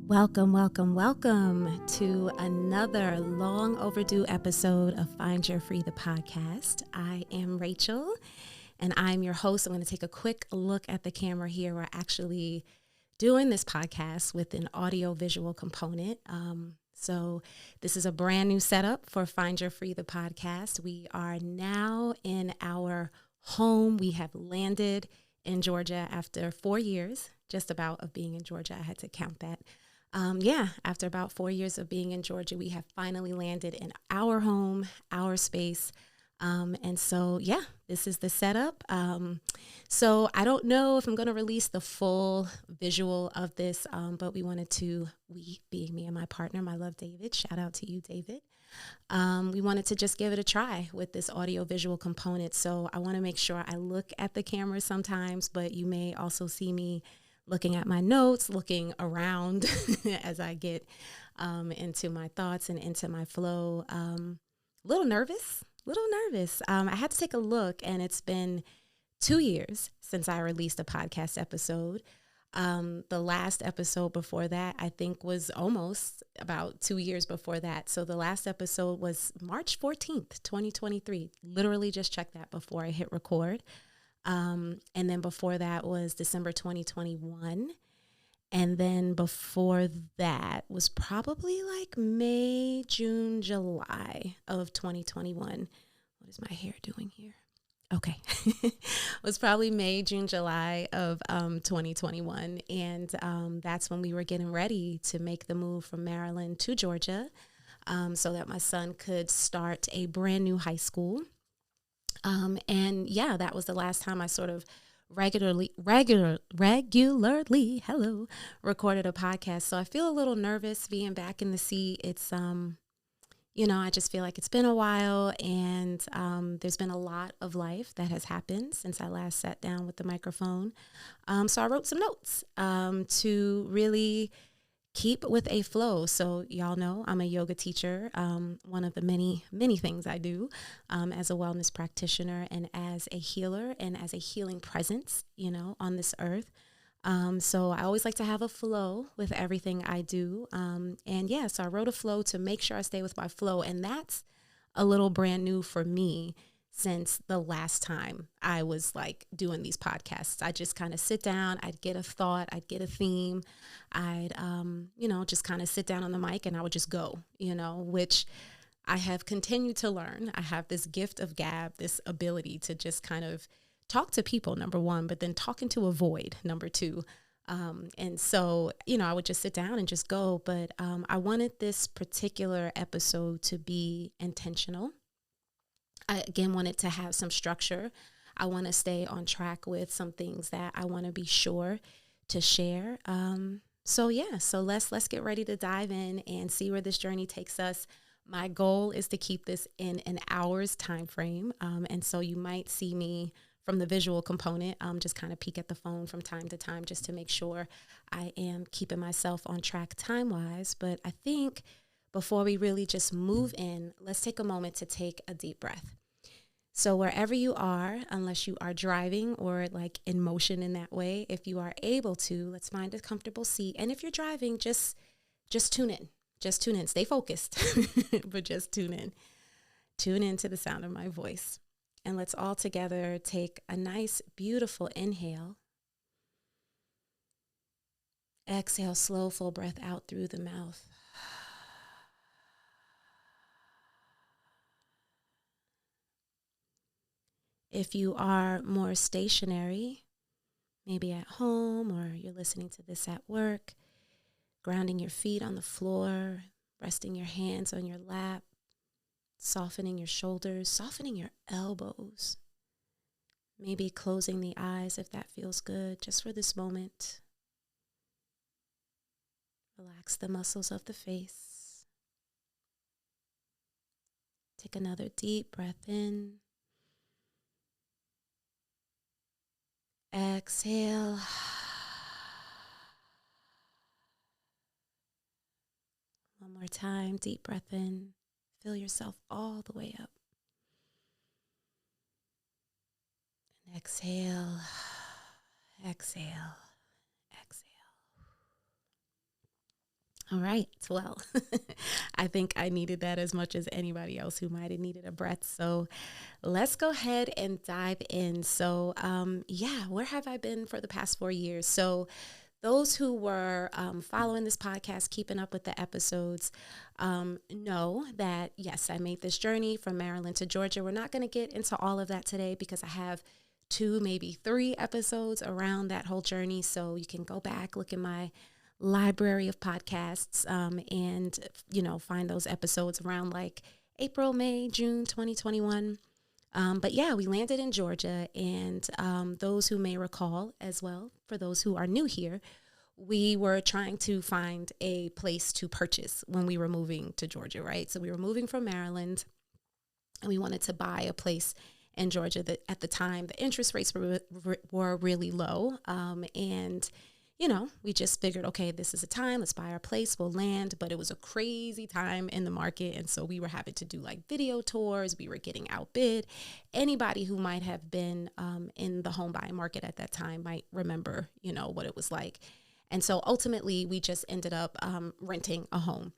Welcome, welcome, welcome to another long overdue episode of Find Your Free, the podcast. I am Rachel, and I'm your host. I'm going to take a quick look at the camera here. We're actually doing this podcast with an audio-visual component. So this is a brand new setup for Find Your Free, the podcast. We are now in our home. We have landed in Georgia after 4 years, just about, of being in Georgia. I had to count that. After about 4 years of being in Georgia, we have finally landed in our home, our space. This is the setup. So I don't know if I'm going to release the full visual of this, but we being me and my partner, my love, David, shout out to you, David. We wanted to just give it a try with this audio visual component. So I want to make sure I look at the camera sometimes, but you may also see me looking at my notes, looking around as I get into my thoughts and into my flow. Little nervous. I had to take a look, and it's been 2 years since I released a podcast episode. The last episode before that, I think, was almost about 2 years before that. So the last episode was March 14th, 2023. Literally just checked that before I hit record. And then before that was December 2021. And then before that was probably like May, June, July of 2021. What is my hair doing here? Okay. It was probably May, June, July of 2021. And that's when we were getting ready to make the move from Maryland to Georgia, so that my son could start a brand new high school. That was the last time I sort of regularly recorded a podcast. So I feel a little nervous being back in the seat. It's, I just feel like it's been a while, and there's been a lot of life that has happened since I last sat down with the microphone. So I wrote some notes to really keep with a flow. So y'all know I'm a yoga teacher, one of the many, many things I do as a wellness practitioner and as a healer and as a healing presence, on this earth. So I always like to have a flow with everything I do. So I wrote a flow to make sure I stay with my flow. And that's a little brand new for me since the last time I was like doing these podcasts. I just kind of sit down, I'd get a thought, I'd get a theme, I'd, just kind of sit down on the mic and I would just go, which I have continued to learn. I have this gift of gab, this ability to just kind of talk to people, number one, but then talk into a void, number two. I would just sit down and just go. But I wanted this particular episode to be intentional. I, again, wanted to have some structure. I want to stay on track with some things that I want to be sure to share. So let's get ready to dive in and see where this journey takes us. My goal is to keep this in an hour's time frame. And so you might see me from the visual component, just kind of peek at the phone from time to time just to make sure I am keeping myself on track time-wise. But I think before we really just move in, let's take a moment to take a deep breath. So wherever you are, unless you are driving or like in motion in that way, if you are able to, let's find a comfortable seat. And if you're driving, just tune in. Just tune in. Stay focused, but just tune in. Tune in to the sound of my voice. And let's all together take a nice, beautiful inhale. Exhale, slow, full breath out through the mouth. If you are more stationary, maybe at home or you're listening to this at work, grounding your feet on the floor, resting your hands on your lap, softening your shoulders, softening your elbows, maybe closing the eyes if that feels good, just for this moment. Relax the muscles of the face. Take another deep breath in. Exhale. One more time, deep breath in. Fill yourself all the way up. And exhale, exhale, exhale. All right. Well, I think I needed that as much as anybody else who might have needed a breath. So let's go ahead and dive in. So, where have I been for the past 4 years? So, those who were following this podcast, keeping up with the episodes, know that, yes, I made this journey from Maryland to Georgia. We're not going to get into all of that today because I have 2, maybe 3 episodes around that whole journey. So you can go back, look in my library of podcasts, and, find those episodes around like April, May, June 2021. But yeah, we landed in Georgia, and those who may recall as well, for those who are new here, we were trying to find a place to purchase when we were moving to Georgia, right? So we were moving from Maryland, and we wanted to buy a place in Georgia that at the time the interest rates were really low, and we just figured, okay, this is a time, let's buy our place, we'll land. But it was a crazy time in the market. And so we were having to do like video tours. We were getting outbid. Anybody who might have been in the home buying market at that time might remember, what it was like. And so ultimately we just ended up renting a home.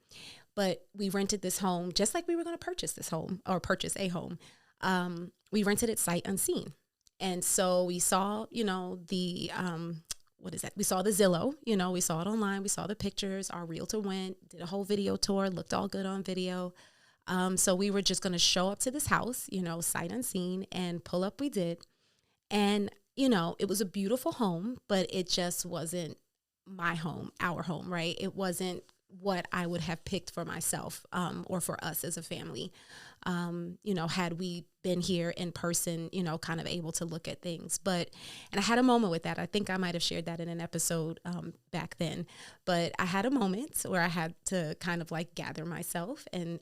But we rented this home just like we were going to purchase this home or purchase a home. We rented it sight unseen. And so we saw, we saw the Zillow, we saw it online. We saw the pictures. Our realtor went, did a whole video tour, looked all good on video. So we were just going to show up to this house, sight unseen, and pull up. We did. And, it was a beautiful home, but it just wasn't my home, our home, right? It wasn't what I would have picked for myself or for us as a family. Had we been here in person, kind of able to look at things. And I had a moment with that. I think I might have shared that in an episode back then. But I had a moment where I had to kind of like gather myself and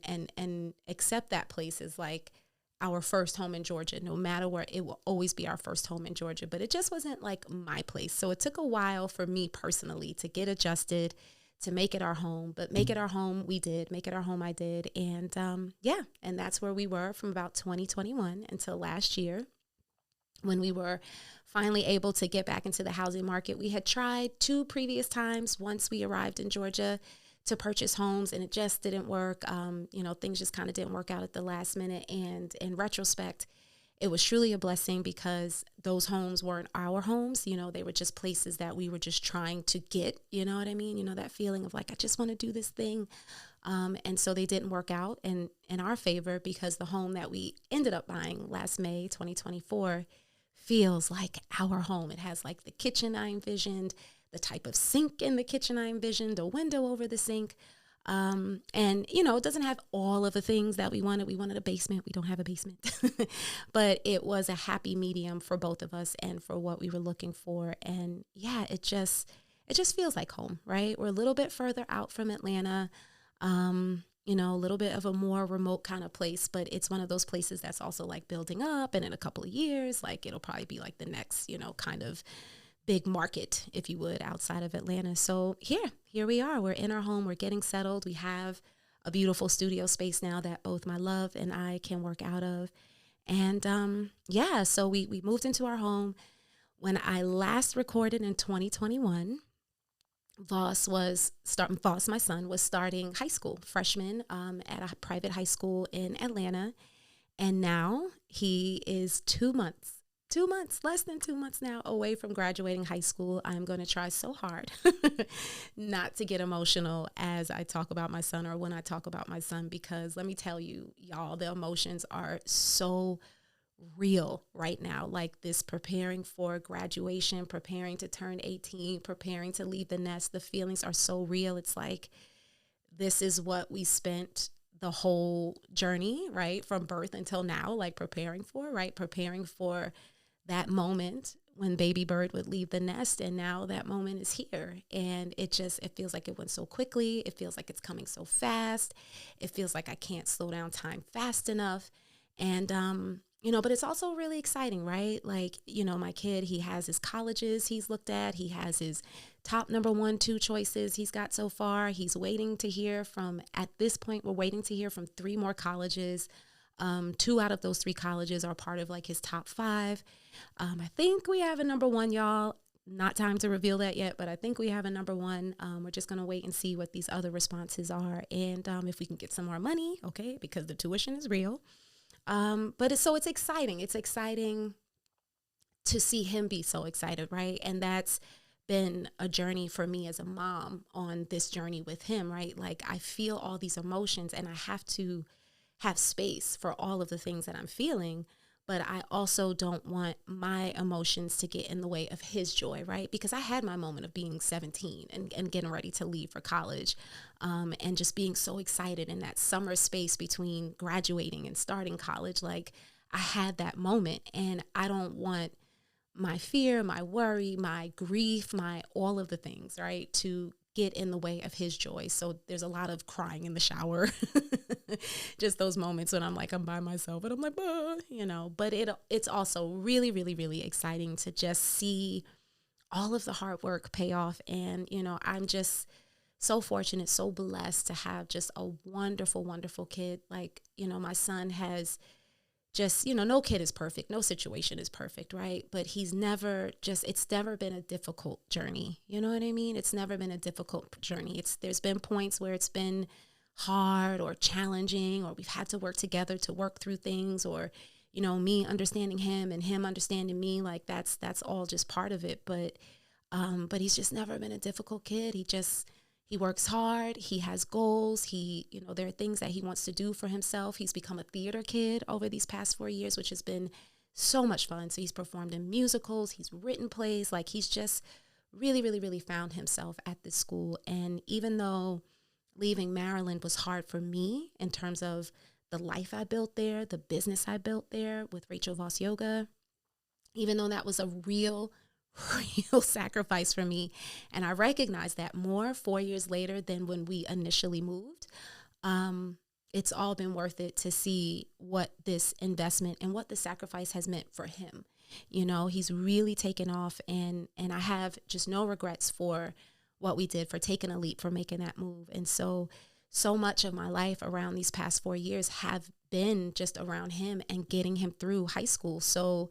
accept that place as like our first home in Georgia. No matter where, it will always be our first home in Georgia. But it just wasn't like my place. So it took a while for me personally to get adjusted, to make it our home. But make it our home, we did. Make it our home, I did. And and that's where we were from about 2021 until last year, when we were finally able to get back into the housing market. We had tried 2 previous times once we arrived in Georgia to purchase homes, and it just didn't work. Things just kind of didn't work out at the last minute. And in retrospect, it was truly a blessing because those homes weren't our homes. They were just places that we were just trying to get, you know what I mean? That feeling of like, I just want to do this thing. And so they didn't work out in our favor, because the home that we ended up buying last May 2024 feels like our home. It has like the kitchen I envisioned, the type of sink in the kitchen I envisioned, a window over the sink. It doesn't have all of the things that we wanted. We wanted a basement. We don't have a basement, but it was a happy medium for both of us and for what we were looking for. And yeah, it just feels like home, right? We're a little bit further out from Atlanta, a little bit of a more remote kind of place, but it's one of those places that's also like building up. And in a couple of years, like it'll probably be like the next, kind of big market, if you would, outside of Atlanta. So here we are. We're in our home. We're getting settled. We have a beautiful studio space now that both my love and I can work out of. And so we moved into our home. When I last recorded in 2021, Voss, my son, was starting high school, freshman at a private high school in Atlanta. And now he is 2 months, less than 2 months now away from graduating high school. I'm going to try so hard not to get emotional as I talk about my son or when I talk about my son, because let me tell you, y'all, the emotions are so real right now. Like this preparing for graduation, preparing to turn 18, preparing to leave the nest. The feelings are so real. It's like, this is what we spent the whole journey, right, from birth until now, like preparing for that moment when baby bird would leave the nest. And now that moment is here. And it feels like it went so quickly. It feels like it's coming so fast. It feels like I can't slow down time fast enough. And, but it's also really exciting, right? Like, my kid, he has his colleges he's looked at. He has his top number 1, 2 choices he's got so far. He's waiting to hear from, at this point, we're waiting to hear from 3 more colleges. 2 out of those 3 colleges are part of like his top 5. I think we have a number 1, y'all. not time to reveal that yet, but I think we have a number one. We're just going to wait and see what these other responses are. And if we can get some more money, okay, because the tuition is real. But it's exciting. It's exciting to see him be so excited, right? And that's been a journey for me as a mom on this journey with him, right? Like I feel all these emotions and I have to have space for all of the things that I'm feeling. But I also don't want my emotions to get in the way of his joy, right? Because I had my moment of being 17 and getting ready to leave for college, and just being so excited in that summer space between graduating and starting college. Like I had that moment, and I don't want my fear, my worry, my grief, my all of the things, right, to get in the way of his joy. So there's a lot of crying in the shower, just those moments when I'm by myself and I'm like, but it's also really, really, really exciting to just see all of the hard work pay off. And, I'm just so fortunate, so blessed to have just a wonderful, wonderful kid. Like, my son has just, no kid is perfect. No situation is perfect, right? But it's never been a difficult journey. You know what I mean? It's never been a difficult journey. There's been points where it's been hard or challenging, or we've had to work together to work through things, or, me understanding him and him understanding me. Like that's all just part of it. But he's just never been a difficult kid. He works hard. He has goals. There are things that he wants to do for himself. He's become a theater kid over these past 4 years, which has been so much fun. So he's performed in musicals. He's written plays. Like he's just really, really, really found himself at this school. And even though leaving Maryland was hard for me in terms of the life I built there, the business I built there with Voss Yoga, even though that was a real sacrifice for me. And I recognize that more 4 years later than when we initially moved. It's all been worth it to see what this investment and what the sacrifice has meant for him. He's really taken off, and I have just no regrets for what we did, for taking a leap, for making that move. And so much of my life around these past 4 years have been just around him and getting him through high school. So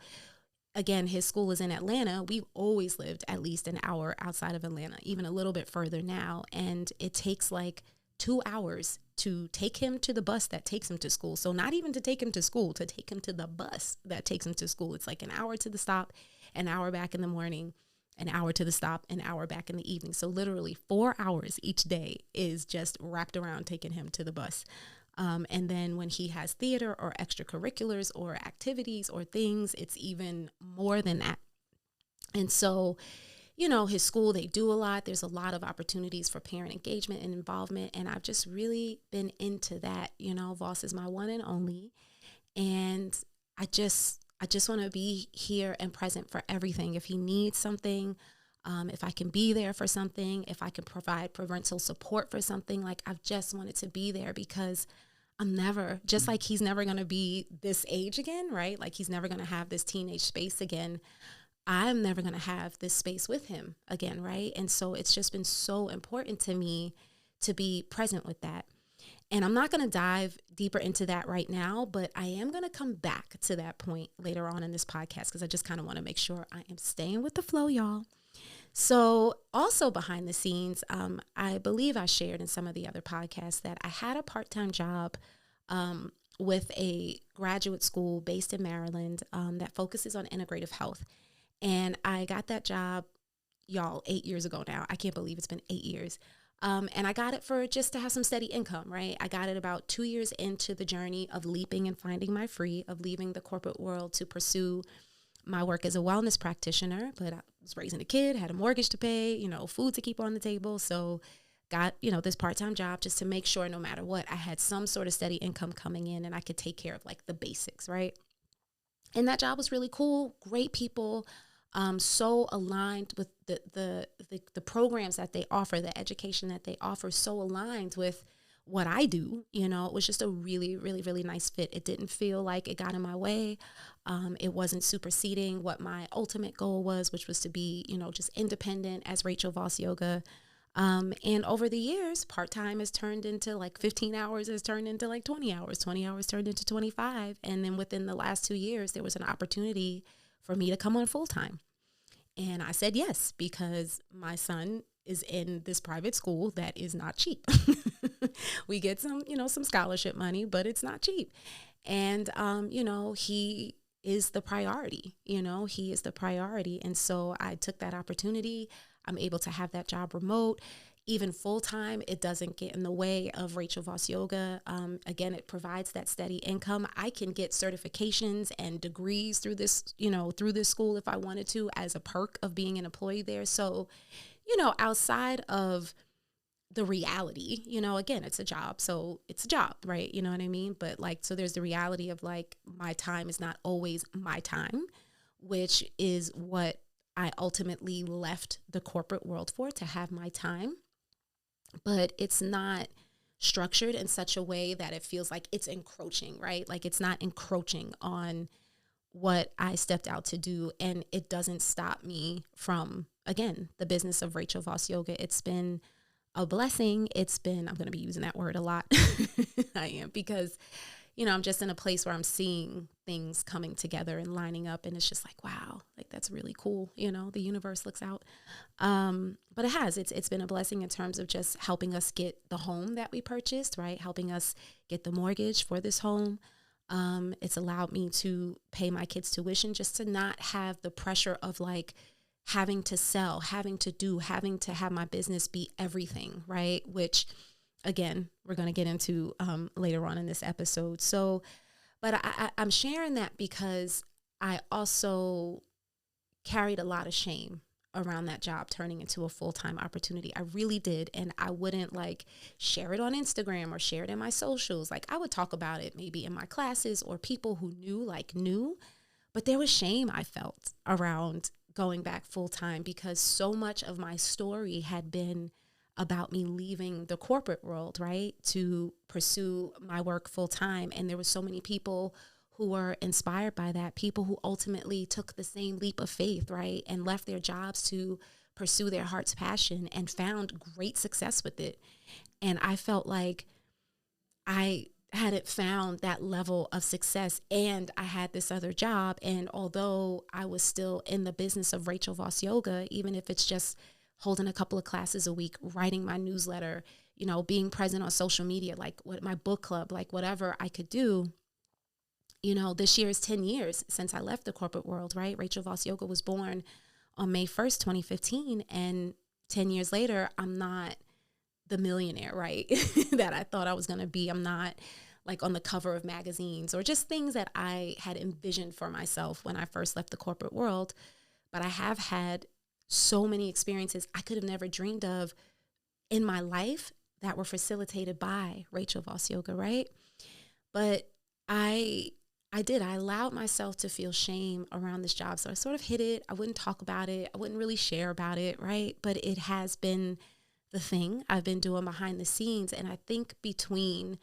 again, his school is in Atlanta. We've always lived at least an hour outside of Atlanta, even a little bit further now. And it takes like 2 hours to take him to the bus that takes him to school. So not even to take him to school, to take him to the bus that takes him to school. It's like an hour to the stop, an hour back in the morning, an hour to the stop, an hour back in the evening. So literally 4 hours each day is just wrapped around taking him to the bus. And then when he has theater or extracurriculars or activities or things, it's even more than that. And so, his school, they do a lot. There's a lot of opportunities for parent engagement and involvement. And I've just really been into that. Voss is my one and only. And I just want to be here and present for everything. If he needs something, if I can be there for something, if I can provide parental support for something, like I've just wanted to be there, because I'm never, just like he's never going to be this age again, right? Like he's never going to have this teenage space again. I'm never going to have this space with him again, right? And so it's just been so important to me to be present with that. And I'm not going to dive deeper into that right now, but I am going to come back to that point later on in this podcast, because I just kind of want to make sure I am staying with the flow, y'all. So also behind the scenes, I believe I shared in some of the other podcasts that I had a part-time job with a graduate school based in Maryland that focuses on integrative health. And I got that job, y'all, 8 years ago now. I can't believe it's been 8 years. And I got it for just to have some steady income, right? I got it about 2 years into the journey of leaping and finding my free, of leaving the corporate world to pursue my work as a wellness practitioner. But I was raising a kid, had a mortgage to pay, food to keep on the table. So got, this part-time job just to make sure no matter what, I had some sort of steady income coming in and I could take care of like the basics, right? And that job was really cool, great people, so aligned with the programs that they offer, the education that they offer, so aligned with what I do. It was just a really, really, really nice fit. It didn't feel like it got in my way. It wasn't superseding what my ultimate goal was, which was to be, just independent as Voss Yoga. And over the years, part-time has turned into like 15 hours has turned into like 20 hours, 20 hours turned into 25. And then within the last 2 years, there was an opportunity for me to come on full-time. And I said yes, because my son is in this private school that is not cheap. We get some, some scholarship money, but it's not cheap. And, he is the priority, he is the priority. And so I took that opportunity. I'm able to have that job remote, even full time. It doesn't get in the way of Rachel Voss Yoga. Again, it provides that steady income. I can get certifications and degrees through this, through this school if I wanted to, as a perk of being an employee there. So, outside of the reality, again, it's a job. So it's a job, right? You know what I mean? But so there's the reality of my time is not always my time, which is what I ultimately left the corporate world for, to have my time. But it's not structured in such a way that it feels like it's encroaching, right? Like it's not encroaching on what I stepped out to do. And it doesn't stop me from, again, the business of Rachel Voss Yoga. It's been a blessing. I'm going to be using that word a lot. I am, because, I'm just in a place where I'm seeing things coming together and lining up. And it's just like, wow, that's really cool. The universe looks out. But it's been a blessing in terms of just helping us get the home that we purchased, right? Helping us get the mortgage for this home. It's allowed me to pay my kids' tuition, just to not have the pressure of having to sell, having to have my business be everything, right? Which, again, we're going to get into later on in this episode. So, but I'm sharing that because I also carried a lot of shame around that job turning into a full-time opportunity. I really did. And I wouldn't share it on Instagram or share it in my socials. I would talk about it maybe in my classes, or people who knew, but there was shame I felt around going back full-time, because so much of my story had been about me leaving the corporate world, right, to pursue my work full-time. And there were so many people who were inspired by that, people who ultimately took the same leap of faith, right, and left their jobs to pursue their heart's passion and found great success with it. And I felt like I hadn't found that level of success, and I had this other job. And although I was still in the business of Rachel Voss Yoga, even if it's just holding a couple of classes a week, writing my newsletter, being present on social media, my book club, whatever I could do. This year is 10 years since I left the corporate world, right? Rachel Voss Yoga was born on May 1st, 2015. And 10 years later, I'm not the millionaire, right, that I thought I was going to be. I'm not on the cover of magazines, or just things that I had envisioned for myself when I first left the corporate world. But I have had so many experiences I could have never dreamed of in my life that were facilitated by Rachel Voss Yoga, right? But I allowed myself to feel shame around this job. So I sort of hid it. I wouldn't talk about it. I wouldn't really share about it, right? But it has been the thing I've been doing behind the scenes. And I think between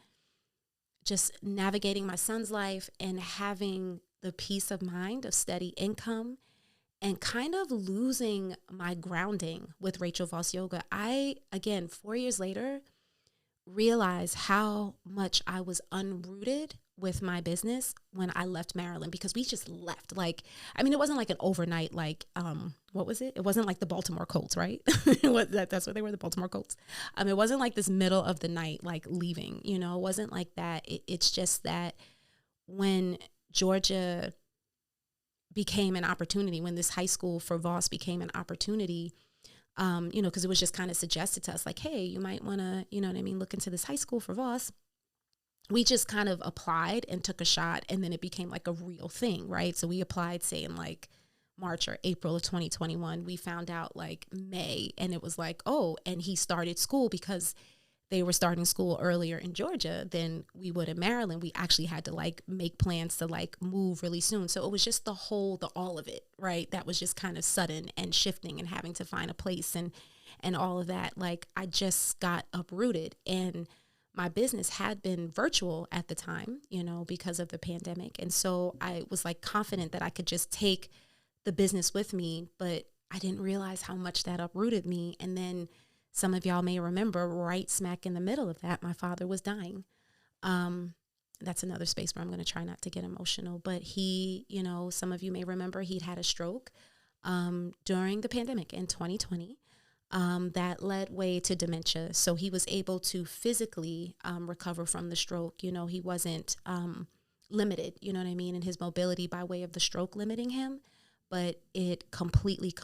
just navigating my son's life and having the peace of mind of steady income, and kind of losing my grounding with Rachel Voss Yoga, I, again, 4 years later, realized how much I was unrooted with my business when I left Maryland, because we just left. It wasn't an overnight, what was it? It wasn't like the Baltimore Colts, right? That's what they were, the Baltimore Colts. It wasn't this middle of the night, leaving, it wasn't like that. It's just that when Georgia became an opportunity, when this high school for Voss became an opportunity, because it was just kind of suggested to us, hey, you might want to, look into this high school for Voss. We just kind of applied and took a shot, and then it became a real thing, right? So we applied, say, in March or April of 2021. We found out May, and it was oh, and he started school because they were starting school earlier in Georgia than we would in Maryland. We actually had to make plans to move really soon. So it was just the all of it, right? That was just kind of sudden and shifting and having to find a place and all of that. I just got uprooted, and my business had been virtual at the time, because of the pandemic. And so I was confident that I could just take the business with me, but I didn't realize how much that uprooted me. And then some of y'all may remember, right smack in the middle of that, my father was dying. That's another space where I'm going to try not to get emotional. But he, some of you may remember, he'd had a stroke. during the pandemic in 2020. That led way to dementia. So he was able to physically recover from the stroke. You know, he wasn't limited, you know what I mean, in his mobility by way of the stroke limiting him, but it completely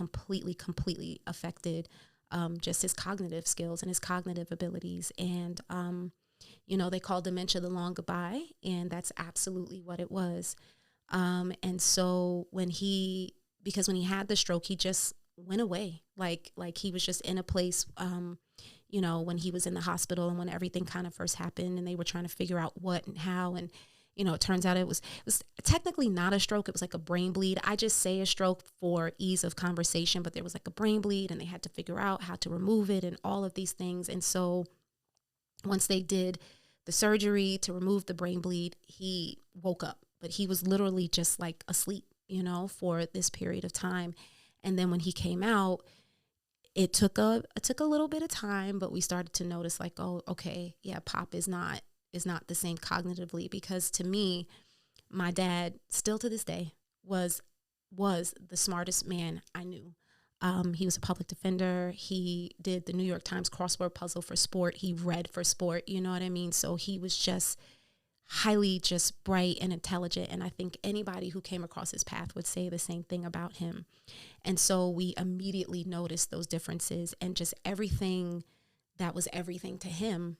affected just his cognitive skills and his cognitive abilities. And, you know, they call dementia the long goodbye, and that's absolutely what it was. And so because when he had the stroke, he just went away. Like he was just in a place, you know, when he was in the hospital and when everything kind of first happened and they were trying to figure out what and how. And, you know, it turns out it was technically not a stroke. It was like a brain bleed. I just say a stroke for ease of conversation, but there was like a brain bleed and they had to figure out how to remove it and all of these things. And so once they did the surgery to remove the brain bleed, he woke up, but he was literally just like asleep, you know, for this period of time. And then when he came out, it took a little bit of time, but we started to notice like, oh, okay, yeah, Pop is not the same cognitively, because to me, my dad still to this day was the smartest man I knew. He was a public defender. He did the New York Times crossword puzzle for sport. He read for sport, you know what I mean? So he was just highly just bright and intelligent. And I think anybody who came across his path would say the same thing about him. And so we immediately noticed those differences, and just everything that was everything to him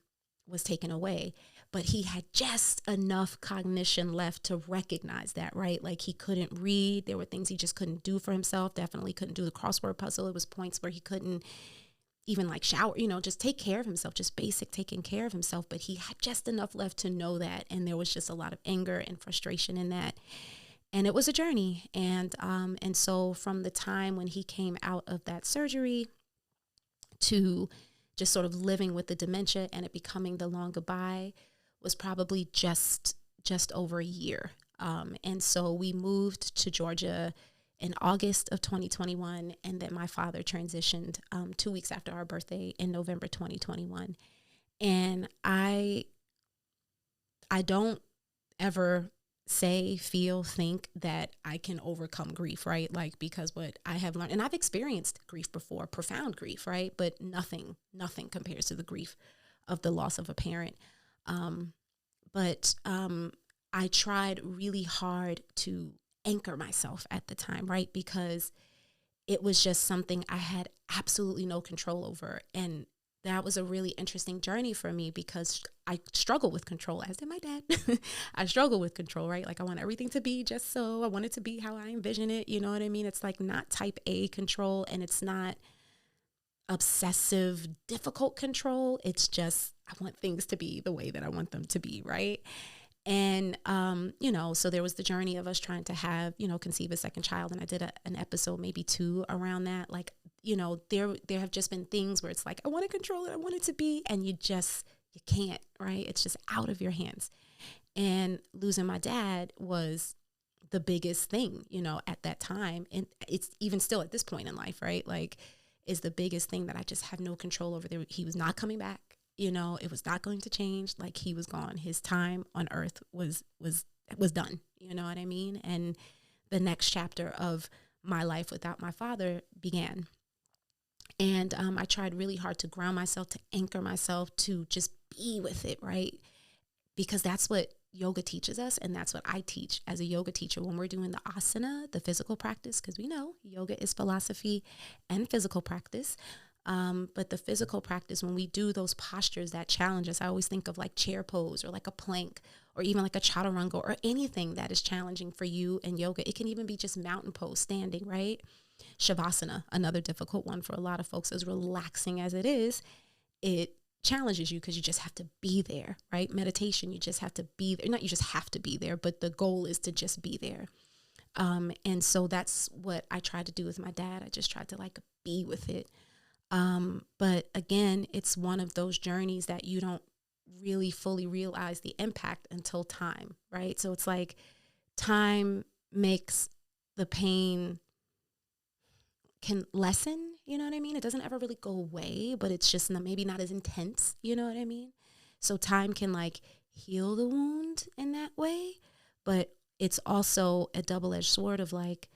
was taken away. But he had just enough cognition left to recognize that, right? Like he couldn't read. There were things he just couldn't do for himself. Definitely couldn't do the crossword puzzle. It was points where he couldn't even like shower, you know, just take care of himself, just basic taking care of himself. But he had just enough left to know that. And there was just a lot of anger and frustration in that. And it was a journey. And so from the time when he came out of that surgery to just sort of living with the dementia and it becoming the long goodbye was probably just over a year. And so we moved to Georgia in August of 2021, and then my father transitioned 2 weeks after our birthday in November 2021. And I don't ever say, feel, think that I can overcome grief, right? Like, because what I have learned, and I've experienced grief before, profound grief, right? But nothing compares to the grief of the loss of a parent. But I tried really hard to anchor myself at the time, right? Because it was just something I had absolutely no control over. And that was a really interesting journey for me because I struggle with control, as did my dad. I struggle with control, right? Like I want everything to be just so. I want it to be how I envision it. You know what I mean? It's like not type A control, and it's not obsessive, difficult control. It's just I want things to be the way that I want them to be, right? And, you know, so there was the journey of us trying to have, you know, conceive a second child. And I did an episode, maybe 2 around that. Like, you know, there have just been things where it's like, I want to control it. I want it to be. And you can't, right? It's just out of your hands. And losing my dad was the biggest thing, you know, at that time. And it's even still at this point in life, right? Like, is the biggest thing that I just have no control over. He was not coming back. You know, it was not going to change. Like he was gone. His time on earth was done. You know what I mean? And the next chapter of my life without my father began. And I tried really hard to ground myself, to anchor myself, to just be with it, right? Because that's what yoga teaches us. And that's what I teach as a yoga teacher when we're doing the asana, the physical practice, because we know yoga is philosophy and physical practice. But the physical practice, when we do those postures that challenge us, I always think of like chair pose or like a plank or even like a chaturanga or anything that is challenging for you in yoga. It can even be just mountain pose, standing, right? Shavasana, another difficult one for a lot of folks, as relaxing as it is, it challenges you because you just have to be there, right? Meditation, you just have to be there. Not you just have to be there, but the goal is to just be there. And so that's what I tried to do with my dad. I just tried to like be with it. But again, it's one of those journeys that you don't really fully realize the impact until time, right? So it's like time makes the pain can lessen, you know what I mean? It doesn't ever really go away, but it's just maybe not as intense, you know what I mean? So time can like heal the wound in that way, but it's also a double-edged sword of like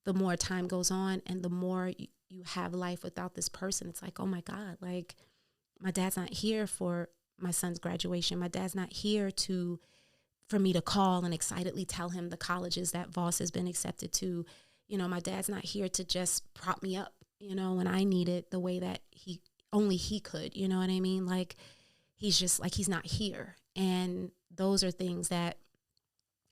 the more time goes on and the more you have life without this person, it's like, oh my God, like my dad's not here for my son's graduation. My dad's not here for me to call and excitedly tell him the colleges that Voss has been accepted to. You know, my dad's not here to just prop me up, you know, when I need it the way that only he could, you know what I mean? Like, he's just like, he's not here. And those are things that,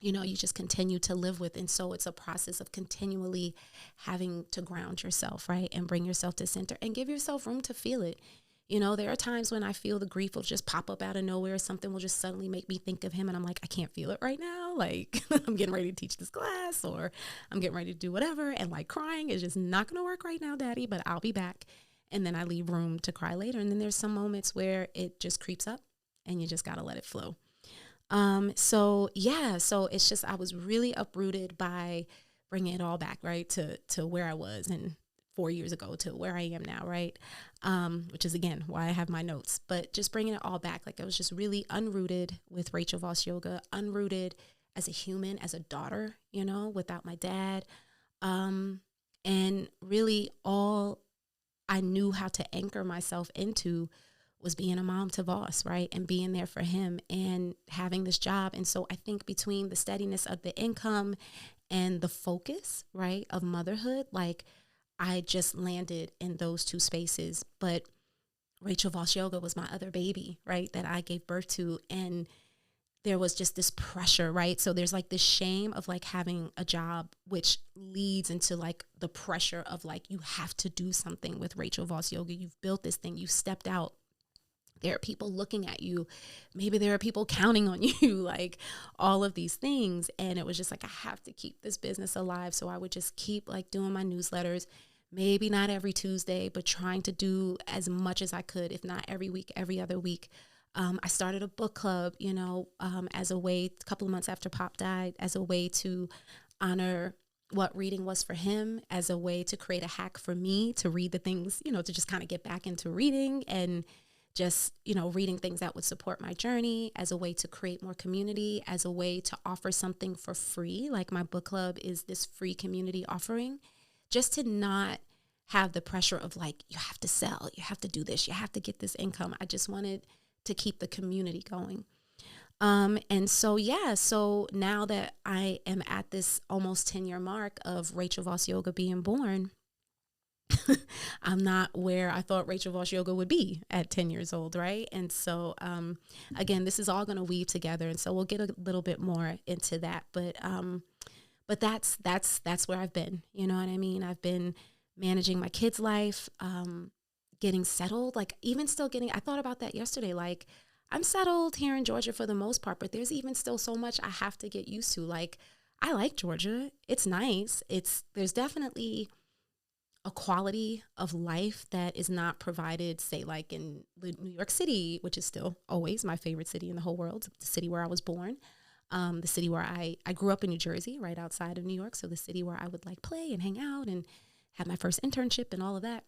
you know, you just continue to live with. And so it's a process of continually having to ground yourself, right? And bring yourself to center and give yourself room to feel it. You know, there are times when I feel the grief will just pop up out of nowhere. Something will just suddenly make me think of him. And I'm like, I can't feel it right now. Like, I'm getting ready to teach this class, or I'm getting ready to do whatever. And like, crying is just not going to work right now, Daddy, but I'll be back. And then I leave room to cry later. And then there's some moments where it just creeps up and you just got to let it flow. So it's just, I was really uprooted by bringing it all back, right, to where I was and 4 years ago to where I am now, right, which is, again, why I have my notes, but just bringing it all back. Like, I was just really unrooted with Rachel Voss Yoga, unrooted as a human, as a daughter, you know, without my dad, and really all I knew how to anchor myself into was being a mom to Voss, right? And being there for him and having this job. And so I think between the steadiness of the income and the focus, right, of motherhood, like, I just landed in those two spaces. But Rachel Voss Yoga was my other baby, right, that I gave birth to. And there was just this pressure, right? So there's like this shame of like having a job, which leads into like the pressure of like, you have to do something with Rachel Voss Yoga. You've built this thing, you stepped out. There are people looking at you. Maybe there are people counting on you, like all of these things. And it was just like, I have to keep this business alive. So I would just keep like doing my newsletters, maybe not every Tuesday, but trying to do as much as I could, if not every week, every other week. I started a book club, you know, as a way, a couple of months after Pop died, as a way to honor what reading was for him, as a way to create a hack for me to read the things, you know, to just kind of get back into reading and just, you know, reading things that would support my journey, as a way to create more community, as a way to offer something for free. Like, my book club is this free community offering, just to not have the pressure of like, you have to sell, you have to do this, you have to get this income. I just wanted to keep the community going. And so now that I am at this almost 10-year mark of Rachel Voss Yoga being born, I'm not where I thought Rachel Voss Yoga would be at 10 years old, right? And so, again, this is all going to weave together, and so we'll get a little bit more into that. But that's where I've been. You know what I mean? I've been managing my kids' life, getting settled. Like, even still getting. I thought about that yesterday. Like, I'm settled here in Georgia for the most part, but there's even still so much I have to get used to. Like, I like Georgia. It's nice. There's definitely a quality of life that is not provided, say, like in New York City, which is still always my favorite city in the whole world, the city where I was born, the city where I grew up in New Jersey, right outside of New York. So the city where I would like play and hang out and have my first internship and all of that.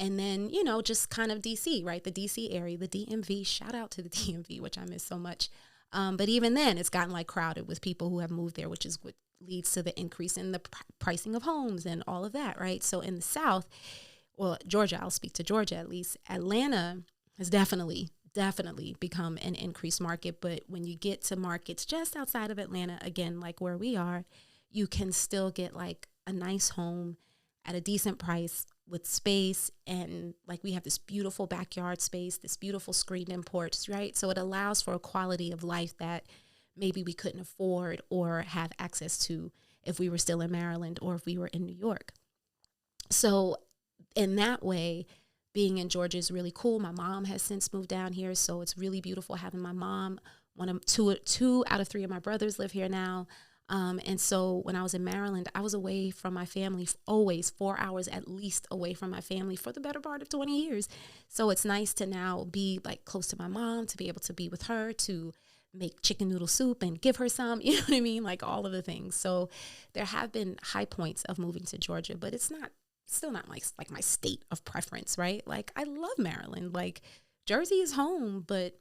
And then, you know, just kind of DC, right? The DC area, the DMV, shout out to the DMV, which I miss so much. But even then it's gotten like crowded with people who have moved there, which is what leads to the increase in the pricing of homes and all of that, right? So in the South, well, Georgia, I'll speak to Georgia at least, Atlanta has definitely become an increased market. But when you get to markets just outside of Atlanta, again, like where we are, you can still get like a nice home at a decent price with space. And like, we have this beautiful backyard space, this beautiful screened-in porch, right? So it allows for a quality of life that maybe we couldn't afford or have access to if we were still in Maryland or if we were in New York. So in that way, being in Georgia is really cool. My mom has since moved down here, so it's really beautiful having my mom. Two out of three of my brothers live here now. And so when I was in Maryland, I was away from my family, always 4 hours at least away from my family for the better part of 20 years. So it's nice to now be like close to my mom, to be able to be with her, to make chicken noodle soup and give her some, you know what I mean? Like all of the things. So there have been high points of moving to Georgia, but it's still not like my state of preference, right? Like, I love Maryland. Like, Jersey is home, but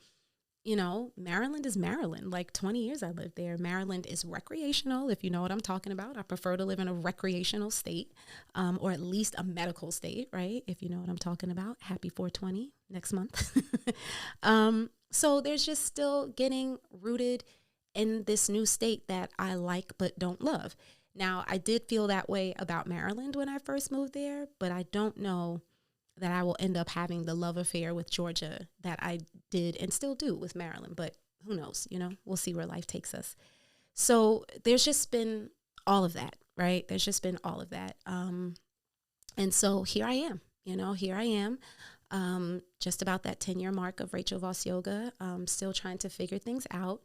Maryland is Maryland. Like 20 years I lived there. Maryland is recreational, if you know what I'm talking about. I prefer to live in a recreational state, or at least a medical state, right? If you know what I'm talking about. Happy 420 next month. So there's just still getting rooted in this new state that I like but don't love. Now, I did feel that way about Maryland when I first moved there, but I don't know that I will end up having the love affair with Georgia that I did and still do with Maryland. But who knows, we'll see where life takes us. So there's just been all of that, right? There's just been all of that. And so here I am, just about that 10-year mark of Rachel Voss Yoga, still trying to figure things out.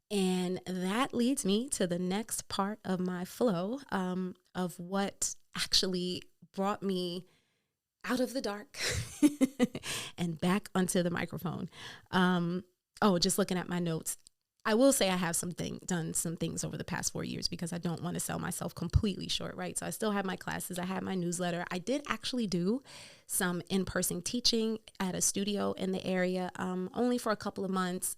And that leads me to the next part of my flow, of what actually brought me out of the dark and back onto the microphone. Just looking at my notes, I will say I have done some things over the past 4 years, because I don't want to sell myself completely short, right? So I still have my classes. I have my newsletter. I did actually do some in-person teaching at a studio in the area, only for a couple of months.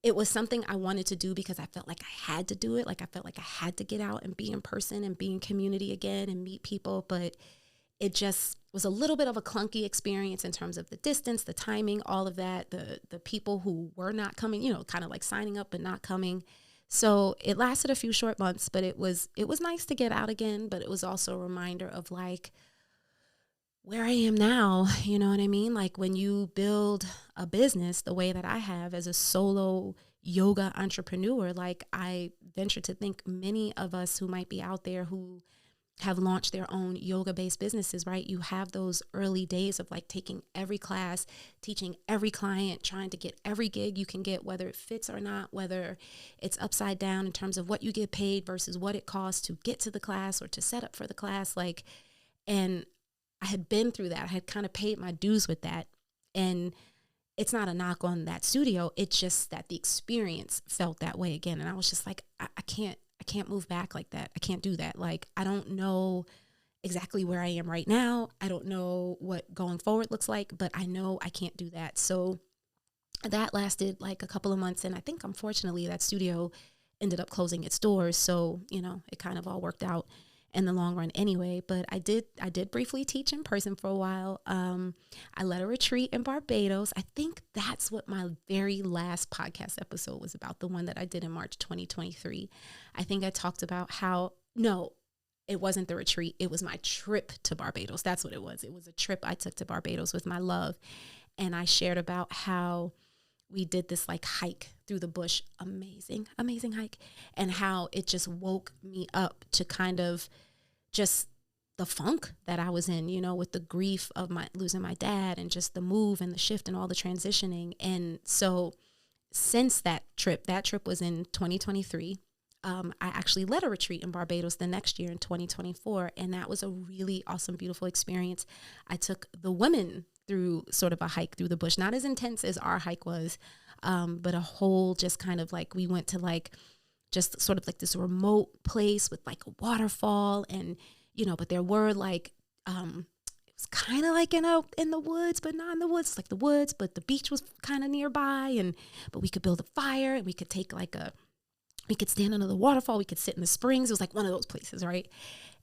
It was something I wanted to do because I felt like I had to do it. Like I felt like I had to get out and be in person and be in community again and meet people. But it just was a little bit of a clunky experience in terms of the distance, the timing, all of that, the people who were not coming, kind of like signing up but not coming. So it lasted a few short months, but it was nice to get out again. But it was also a reminder of like where I am now, you know what I mean? Like when you build a business the way that I have as a solo yoga entrepreneur, like I venture to think many of us who might be out there who have launched their own yoga-based businesses, right? You have those early days of like taking every class, teaching every client, trying to get every gig you can get, whether it fits or not, whether it's upside down in terms of what you get paid versus what it costs to get to the class or to set up for the class. And I had been through that. I had kind of paid my dues with that. And it's not a knock on that studio. It's just that the experience felt that way again. And I was just like, I can't move back like that. I can't do that. Like, I don't know exactly where I am right now. I don't know what going forward looks like, but I know I can't do that. So that lasted like a couple of months. And I think, unfortunately, that studio ended up closing its doors. So, it kind of all worked out in the long run anyway. But I did briefly teach in person for a while. I led a retreat in Barbados. I think that's what my very last podcast episode was about, the one that I did in March 2023. I think I talked about no, it wasn't the retreat. It was my trip to Barbados. That's what it was. It was a trip I took to Barbados with my love. And I shared about how we did this like hike through the bush, amazing hike, and how it just woke me up to kind of just the funk that I was in, with the grief of losing my dad and just the move and the shift and all the transitioning. And so since that trip was in 2023, I actually led a retreat in Barbados the next year in 2024. And that was a really awesome, beautiful experience. I took the women through sort of a hike through the bush, not as intense as our hike was, but a whole just kind of like, we went to like just sort of like this remote place with like a waterfall, and but there were like it was kind of like in the woods, but not in the woods. It's like the woods, but the beach was kind of nearby, but we could build a fire, and we could take we could stand under the waterfall, we could sit in the springs. It was like one of those places, right?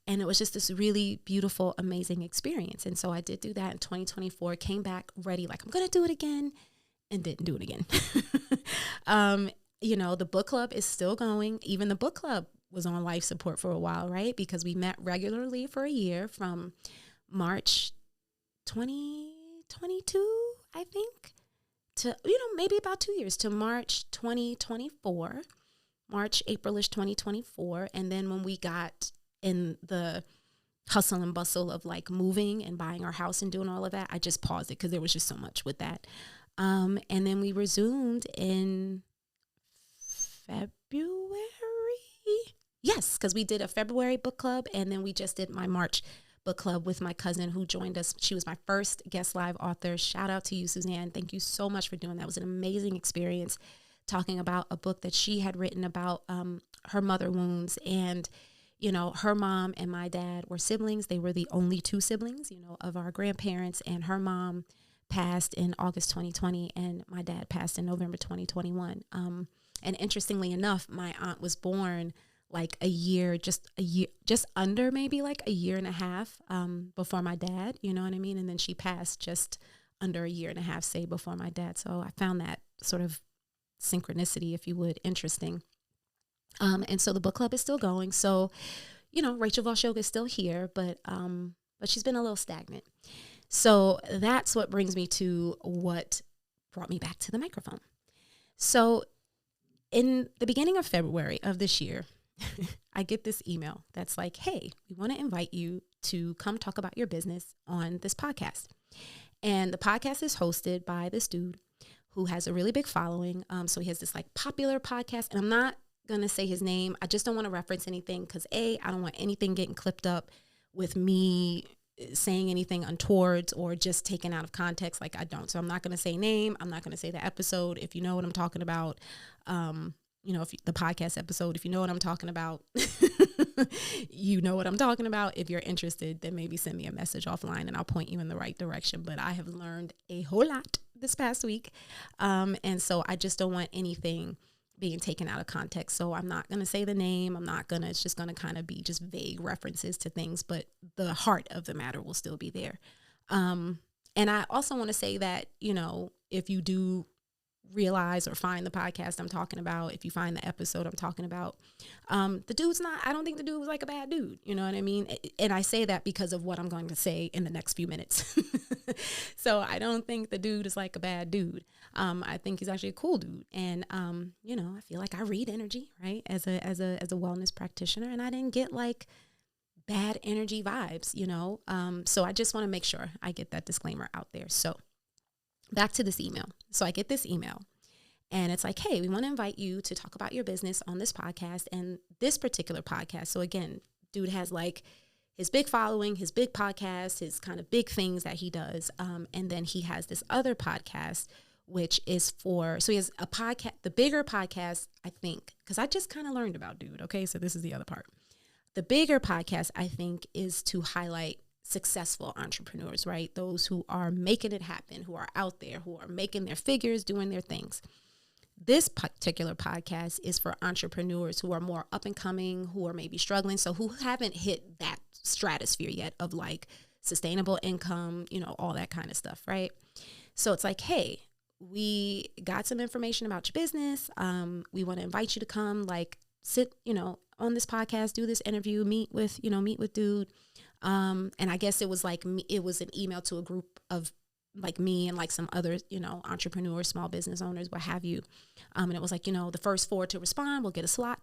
And it was just this really beautiful, amazing experience. And so I did do that in 2024, came back ready, like I'm going to do it again, and didn't do it again. The book club is still going. Even the book club was on life support for a while, right? Because we met regularly for a year from March 2022, I think, to, maybe about 2 years, to March 2024, Aprilish 2024. And then when we got in the hustle and bustle of like moving and buying our house and doing all of that, I just paused it because there was just so much with that. And then we resumed in February. Yes, because we did a February book club, and then we just did my March book club with my cousin who joined us. She was my first guest live author. Shout out to you, Suzanne. Thank you so much for doing that. It was an amazing experience, talking about a book that she had written about her mother wounds. And her mom and my dad were siblings. They were the only two siblings, of our grandparents, and her mom passed in August 2020 and my dad passed in November 2021. And interestingly enough, my aunt was born like just under maybe like a year and a half before my dad, you know what I mean? And then she passed just under a year and a half, say, before my dad. So I found that sort of synchronicity, if you would, interesting. And so the book club is still going. So, you know, Rachel Voss Yoga is still here, but she's been a little stagnant. So that's what brings me to what brought me back to the microphone. So in the beginning of February of this year, I get this email that's like, hey, we want to invite you to come talk about your business on this podcast. And the podcast is hosted by this dude who has a really big following. So he has this like popular podcast, and I'm not going to say his name. I just don't want to reference anything because I don't want anything getting clipped up with me saying anything untoward or just taken out of context. Like I don't. So I'm not going to say name. I'm not going to say the episode. If you know what I'm talking about, you know, if the podcast episode, if you know what I'm talking about, you know what I'm talking about. If you're interested, then maybe send me a message offline and I'll point you in the right direction. But I have learned a whole lot this past week. And so I just don't want anything being taken out of context. So I'm not going to say the name. It's just going to kind of be just vague references to things, but the heart of the matter will still be there. And I also want to say that, you know, if you do realize or find the podcast I'm talking about, if you find the episode I'm talking about, the dude's not, I don't think the dude was like a bad dude, you know what I mean? And I say that because of what I'm going to say in the next few minutes. So I don't think the dude is like a bad dude. I think he's actually a cool dude. And, you know, I feel like I read energy, right? As a wellness practitioner, and I didn't get like bad energy vibes, you know? So I just want to make sure I get that disclaimer out there. So back to this email. So I get this email and it's like, hey, we want to invite you to talk about your business on this podcast. And this particular podcast, so again, dude has like his big following, his big podcast, his kind of big things that he does. And then he has this other podcast, which is so he has a podcast, the bigger podcast, I think, because I just kind of learned about dude. Okay. So this is the other part. The bigger podcast, I think, is to highlight successful entrepreneurs, right? Those who are making it happen, who are out there, who are making their figures, doing their things. This particular podcast is for entrepreneurs who are more up and coming, who are maybe struggling, so who haven't hit that stratosphere yet of like sustainable income, you know, all that kind of stuff, right? So it's like, hey, we got some information about your business. We want to invite you to come, like, sit, you know, on this podcast, do this interview, meet with dude. And I guess it was like it was an email to a group of like me and like some other, you know, entrepreneurs, small business owners, what have you. And it was like, you know, the first 4 to respond will get a slot.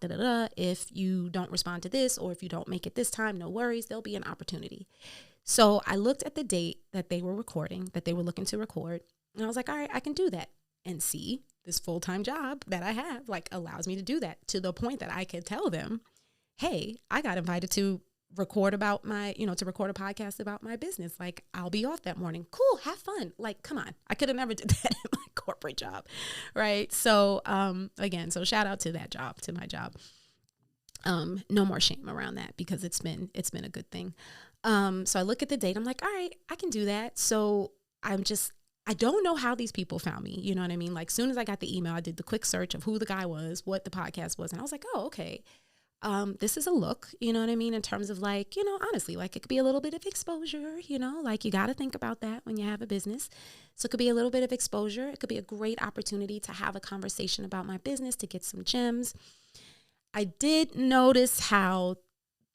If you don't respond to this, or if you don't make it this time, no worries, there'll be an opportunity. So I looked at the date that they were recording, that they were looking to record. And I was like, all right, I can do that. And see, this full-time job that I have like allows me to do that, to the point that I can tell them, hey, I got invited to record about to record a podcast about my business. Like, I'll be off that morning. Cool. Have fun. Like, come on. I could have never did that in my corporate job. Right. So, again, so shout out to that job, to my job. No more shame around that, because it's been a good thing. So I look at the date, I'm like, all right, I can do that. So I don't know how these people found me. You know what I mean? Like, soon as I got the email, I did the quick search of who the guy was, what the podcast was. And I was like, oh, okay. This is a look, you know what I mean? In terms of like, you know, honestly, like it could be a little bit of exposure, you know, like you got to think about that when you have a business. So it could be a little bit of exposure. It could be a great opportunity to have a conversation about my business, to get some gems. I did notice how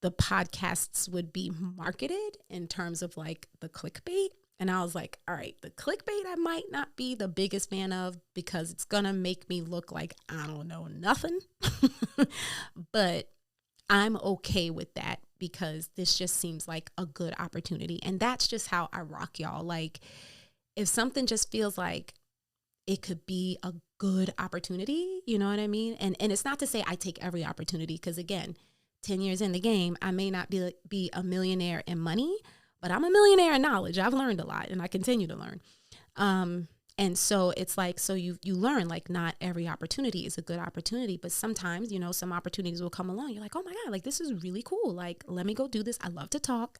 the podcasts would be marketed in terms of like the clickbait. And I was like, all right, the clickbait I might not be the biggest fan of, because it's going to make me look like I don't know nothing. But I'm okay with that, because this just seems like a good opportunity. And that's just how I rock, y'all. Like, if something just feels like it could be a good opportunity, you know what I mean? And it's not to say I take every opportunity, because again, 10 years in the game, I may not be a millionaire in money, but I'm a millionaire in knowledge. I've learned a lot, and I continue to learn. And so it's like, so you learn like not every opportunity is a good opportunity, but sometimes, some opportunities will come along. You're like, oh my God, like this is really cool. Like, let me go do this. I love to talk.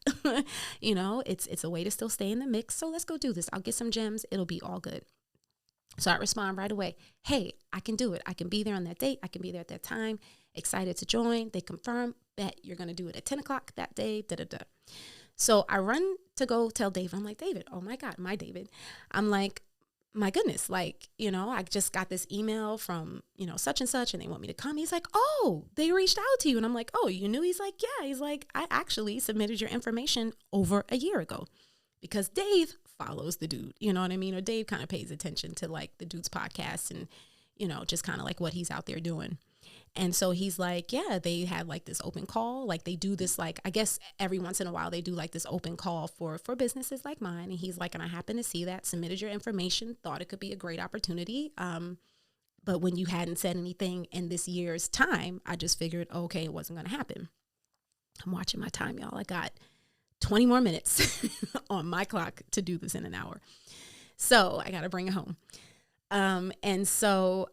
It's a way to still stay in the mix. So let's go do this. I'll get some gems. It'll be all good. So I respond right away. Hey, I can do it. I can be there on that date. I can be there at that time. Excited to join. They confirm, bet you're going to do it at 10 o'clock that day. So I run to go tell David. I'm like, David, oh my God, my David. I'm like, my goodness, like, I just got this email from, such and such, and they want me to come. He's like, oh, they reached out to you. And I'm like, oh, you knew? He's like, yeah. He's like, I actually submitted your information over a year ago, because Dave follows the dude, you know what I mean? Or Dave kind of pays attention to like the dude's podcast and, just kind of like what he's out there doing. And so he's like, yeah, they had like this open call. Like they do this, like, I guess every once in a while they do like this open call for businesses like mine. And he's like, and I happened to see that, submitted your information, thought it could be a great opportunity. But when you hadn't said anything in this year's time, I just figured, okay, it wasn't going to happen. I'm watching my time, y'all. I got 20 more minutes on my clock to do this in an hour. So I got to bring it home. So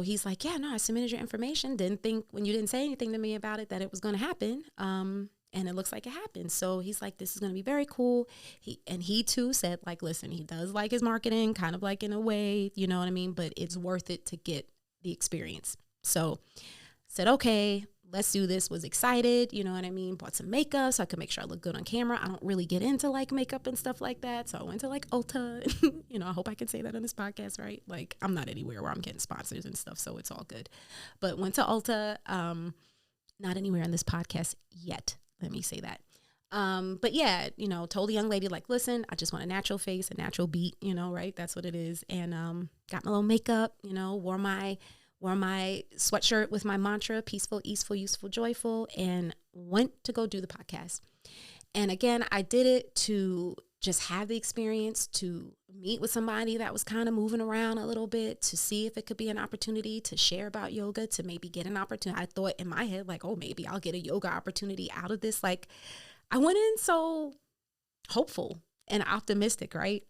he's like, yeah, no, I submitted your information. Didn't think when you didn't say anything to me about it that it was going to happen. And it looks like it happened. So he's like, this is going to be very cool. He too said like, listen, he does like his marketing kind of like in a way, you know what I mean? But it's worth it to get the experience. So said, okay, let's do this. Was excited, you know what I mean? Bought some makeup so I could make sure I look good on camera. I don't really get into like makeup and stuff like that. So I went to like Ulta. I hope I can say that on this podcast, right? Like I'm not anywhere where I'm getting sponsors and stuff, so it's all good. But went to Ulta, not anywhere on this podcast yet. Let me say that. But yeah, told the young lady like, listen, I just want a natural face, a natural beat, right? That's what it is. And got my little makeup, wore my sweatshirt with my mantra, peaceful, easeful, useful, joyful, and went to go do the podcast. And again, I did it to just have the experience, to meet with somebody that was kind of moving around a little bit, to see if it could be an opportunity to share about yoga, to maybe get an opportunity. I thought in my head, like, oh, maybe I'll get a yoga opportunity out of this. Like, I went in so hopeful and optimistic, right?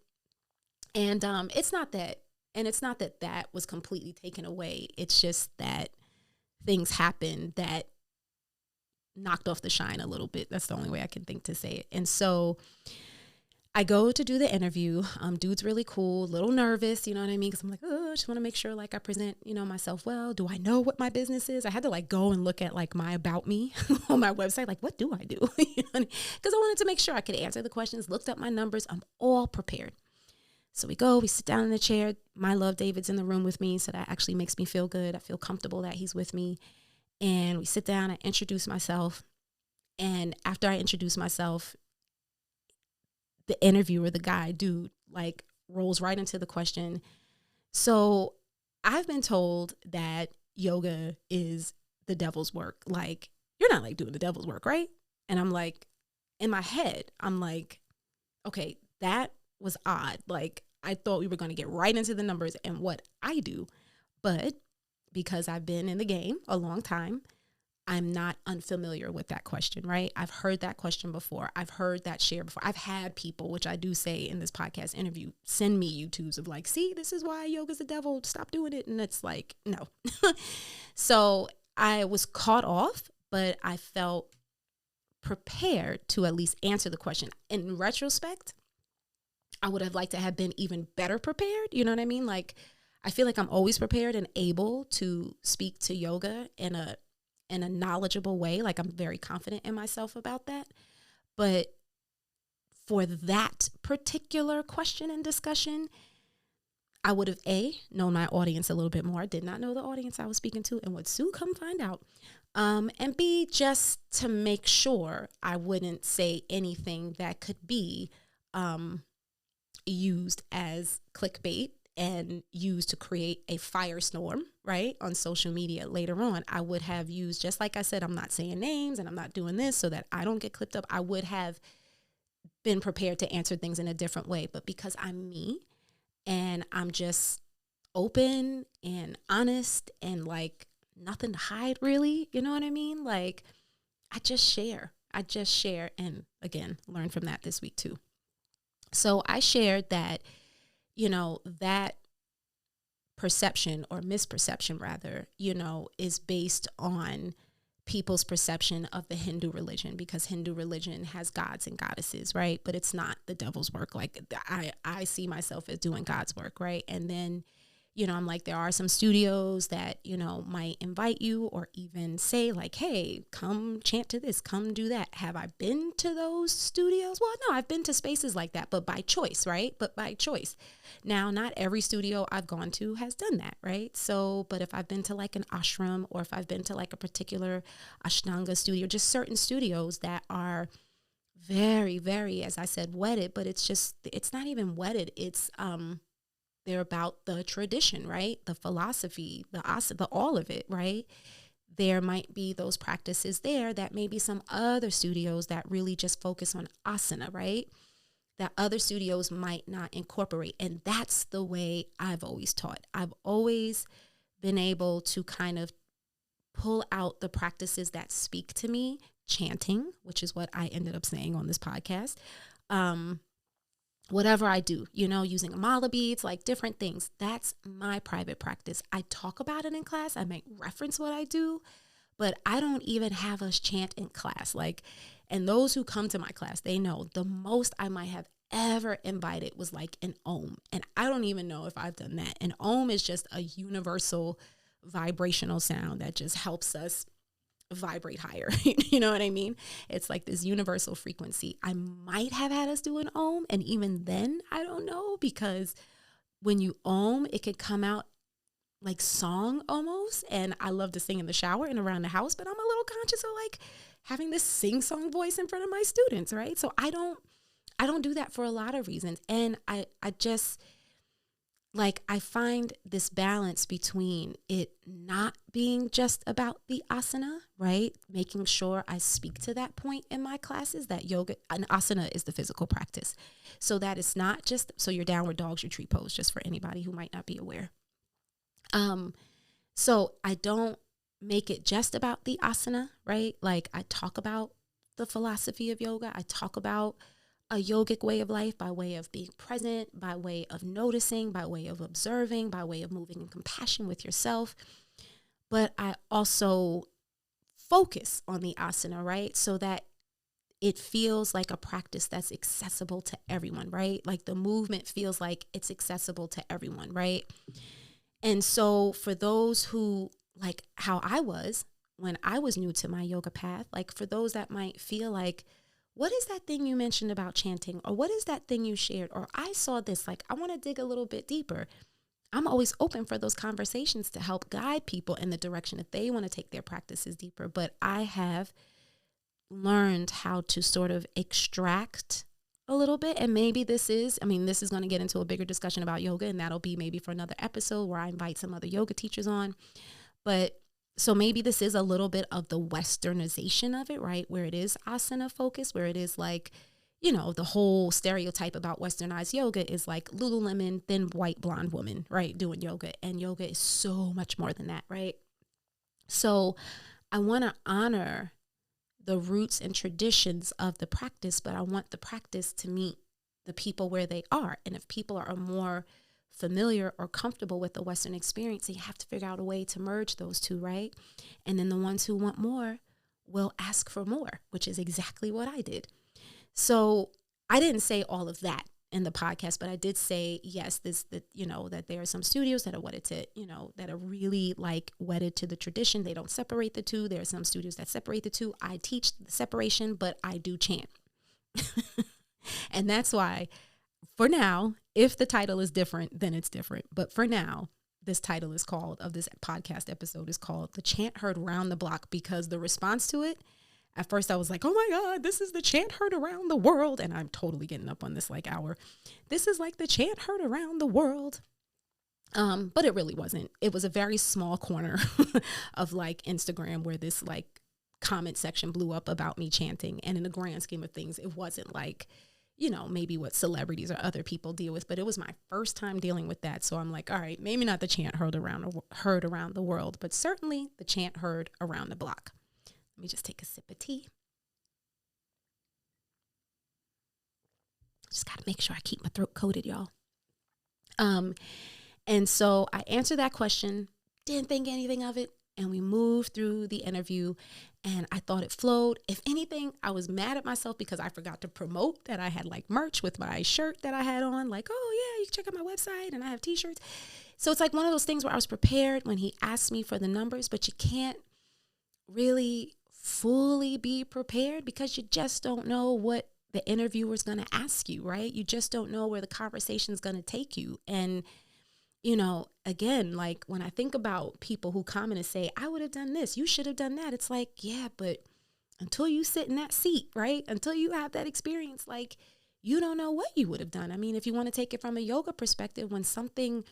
And it's not that that was completely taken away. It's just that things happened that knocked off the shine a little bit. That's the only way I can think to say it. And so I go to do the interview. Dude's really cool, a little nervous, you know what I mean? Because I'm like, oh, I just want to make sure like I present, myself well. Do I know what my business is? I had to like go and look at like my about me on my website. Like, what do I do? Because I wanted to make sure I could answer the questions, looked up my numbers. I'm all prepared. So we sit down in the chair. My love, David's in the room with me. So that actually makes me feel good. I feel comfortable that he's with me. And we sit down, I introduce myself. And after I introduce myself, the interviewer, the guy, dude, like rolls right into the question. So I've been told that yoga is the devil's work. Like, you're not like doing the devil's work, right? And I'm like, in my head, I'm like, okay, that was odd. Like, I thought we were going to get right into the numbers and what I do. But because I've been in the game a long time, I'm not unfamiliar with that question, right? I've heard that question before. I've heard that share before. I've had people, which I do say in this podcast interview, send me YouTubes of like, see, this is why yoga's the devil. Stop doing it. And it's like, no. So I was caught off, but I felt prepared to at least answer the question. In retrospect, I would have liked to have been even better prepared. You know what I mean? Like, I feel like I'm always prepared and able to speak to yoga in a knowledgeable way. Like, I'm very confident in myself about that. But for that particular question and discussion, I would have known my audience a little bit more. I did not know the audience I was speaking to and would soon come find out. And B, just to make sure I wouldn't say anything that could be used as clickbait and used to create a firestorm, right, on social media later on. I would have used, just like I said, I'm not saying names and I'm not doing this so that I don't get clipped up. I would have been prepared to answer things in a different way. But because I'm me and I'm just open and honest and like nothing to hide really, you know what I mean? Like, I just share and again, learn from that this week too. So I shared that that perception or misperception rather, is based on people's perception of the Hindu religion, because Hindu religion has gods and goddesses, right? But it's not the devil's work. Like I see myself as doing God's work, right? And then, I'm like, there are some studios that, might invite you or even say like, hey, come chant to this, come do that. Have I been to those studios? Well, no, I've been to spaces like that, but by choice, right? But by choice. Now, not every studio I've gone to has done that, right? So, but if I've been to like an ashram, or if I've been to like a particular Ashtanga studio, just certain studios that are very, very, as I said, wedded, but it's not even wedded. They're about the tradition, right? The philosophy, the all of it, right? There might be those practices there that maybe some other studios that really just focus on asana, right? That other studios might not incorporate. And that's the way I've always taught. I've always been able to kind of pull out the practices that speak to me, chanting, which is what I ended up saying on this podcast. Whatever I do, using mala beads, like different things, that's my private practice. I talk about it in class. I might reference what I do, but I don't even have us chant in class. And those who come to my class, they know the most I might have ever invited was like an om. And I don't even know if I've done that. An om is just a universal vibrational sound that just helps us vibrate higher. You know what I mean? It's like this universal frequency. I might have had us do an om, and even then I don't know, because when you om, it could come out like song almost, and I love to sing in the shower and around the house, but I'm a little conscious of like having this sing-song voice in front of my students, right? So I don't do that for a lot of reasons. And I just I find this balance between it not being just about the asana, right? Making sure I speak to that point in my classes, that yoga and asana is the physical practice. So that it's not just, so your downward dog's your tree pose, just for anybody who might not be aware. So I don't make it just about the asana, right? Like I talk about the philosophy of yoga. I talk about a yogic way of life by way of being present, by way of noticing, by way of observing, by way of moving in compassion with yourself. But I also focus on the asana, right? So that it feels like a practice that's accessible to everyone, right? Like the movement feels like it's accessible to everyone, right? And so for those who, like how I was when I was new to my yoga path, like for those that might feel like, what is that thing you mentioned about chanting? Or what is that thing you shared? Or I saw this, like, I want to dig a little bit deeper. I'm always open for those conversations to help guide people in the direction that they want to take their practices deeper. But I have learned how to sort of extract a little bit. And maybe this is going to get into a bigger discussion about yoga, and that'll be maybe for another episode where I invite some other yoga teachers on. But so maybe this is a little bit of the westernization of it, right? Where it is asana focused, where it is like, the whole stereotype about westernized yoga is like Lululemon, thin, white, blonde woman, right? Doing yoga. And yoga is so much more than that, right? So I want to honor the roots and traditions of the practice, but I want the practice to meet the people where they are. And if people are more familiar or comfortable with the Western experience, you have to figure out a way to merge those two, right? And then the ones who want more will ask for more, which is exactly what I did. So I didn't say all of that in the podcast, but I did say, yes, that there are some studios that are wedded to, that are really like wedded to the tradition. They don't separate the two. There are some studios that separate the two. I teach the separation, but I do chant. And that's why, for now, if the title is different, then it's different. But for now, this title is called, of this podcast episode is called The Chant Heard Around the Block, because the response to it, at first I was like, oh my God, this is the chant heard around the world. And I'm totally getting up on this like hour. This is like the chant heard around the world. But it really wasn't. It was a very small corner of like Instagram where this like comment section blew up about me chanting. And in the grand scheme of things, it wasn't like, maybe what celebrities or other people deal with, but it was my first time dealing with that. So I'm like, all right, maybe not the chant heard around the world, but certainly the chant heard around the block. Let me just take a sip of tea. Just got to make sure I keep my throat coated, y'all. And so I answered that question, didn't think anything of it. And we moved through the interview and I thought it flowed. If anything, I was mad at myself because I forgot to promote that I had like merch with my shirt that I had on. Like, oh yeah, you can check out my website and I have t-shirts. So it's like one of those things where I was prepared when he asked me for the numbers, but you can't really fully be prepared because you just don't know what the interviewer's going to ask you, right? You just don't know where the conversation's going to take you. And you know, again, like when I think about people who comment and say, I would have done this, you should have done that. It's like, yeah, but until you sit in that seat, right? Until you have that experience, like you don't know what you would have done. I mean, if you want to take it from a yoga perspective, when something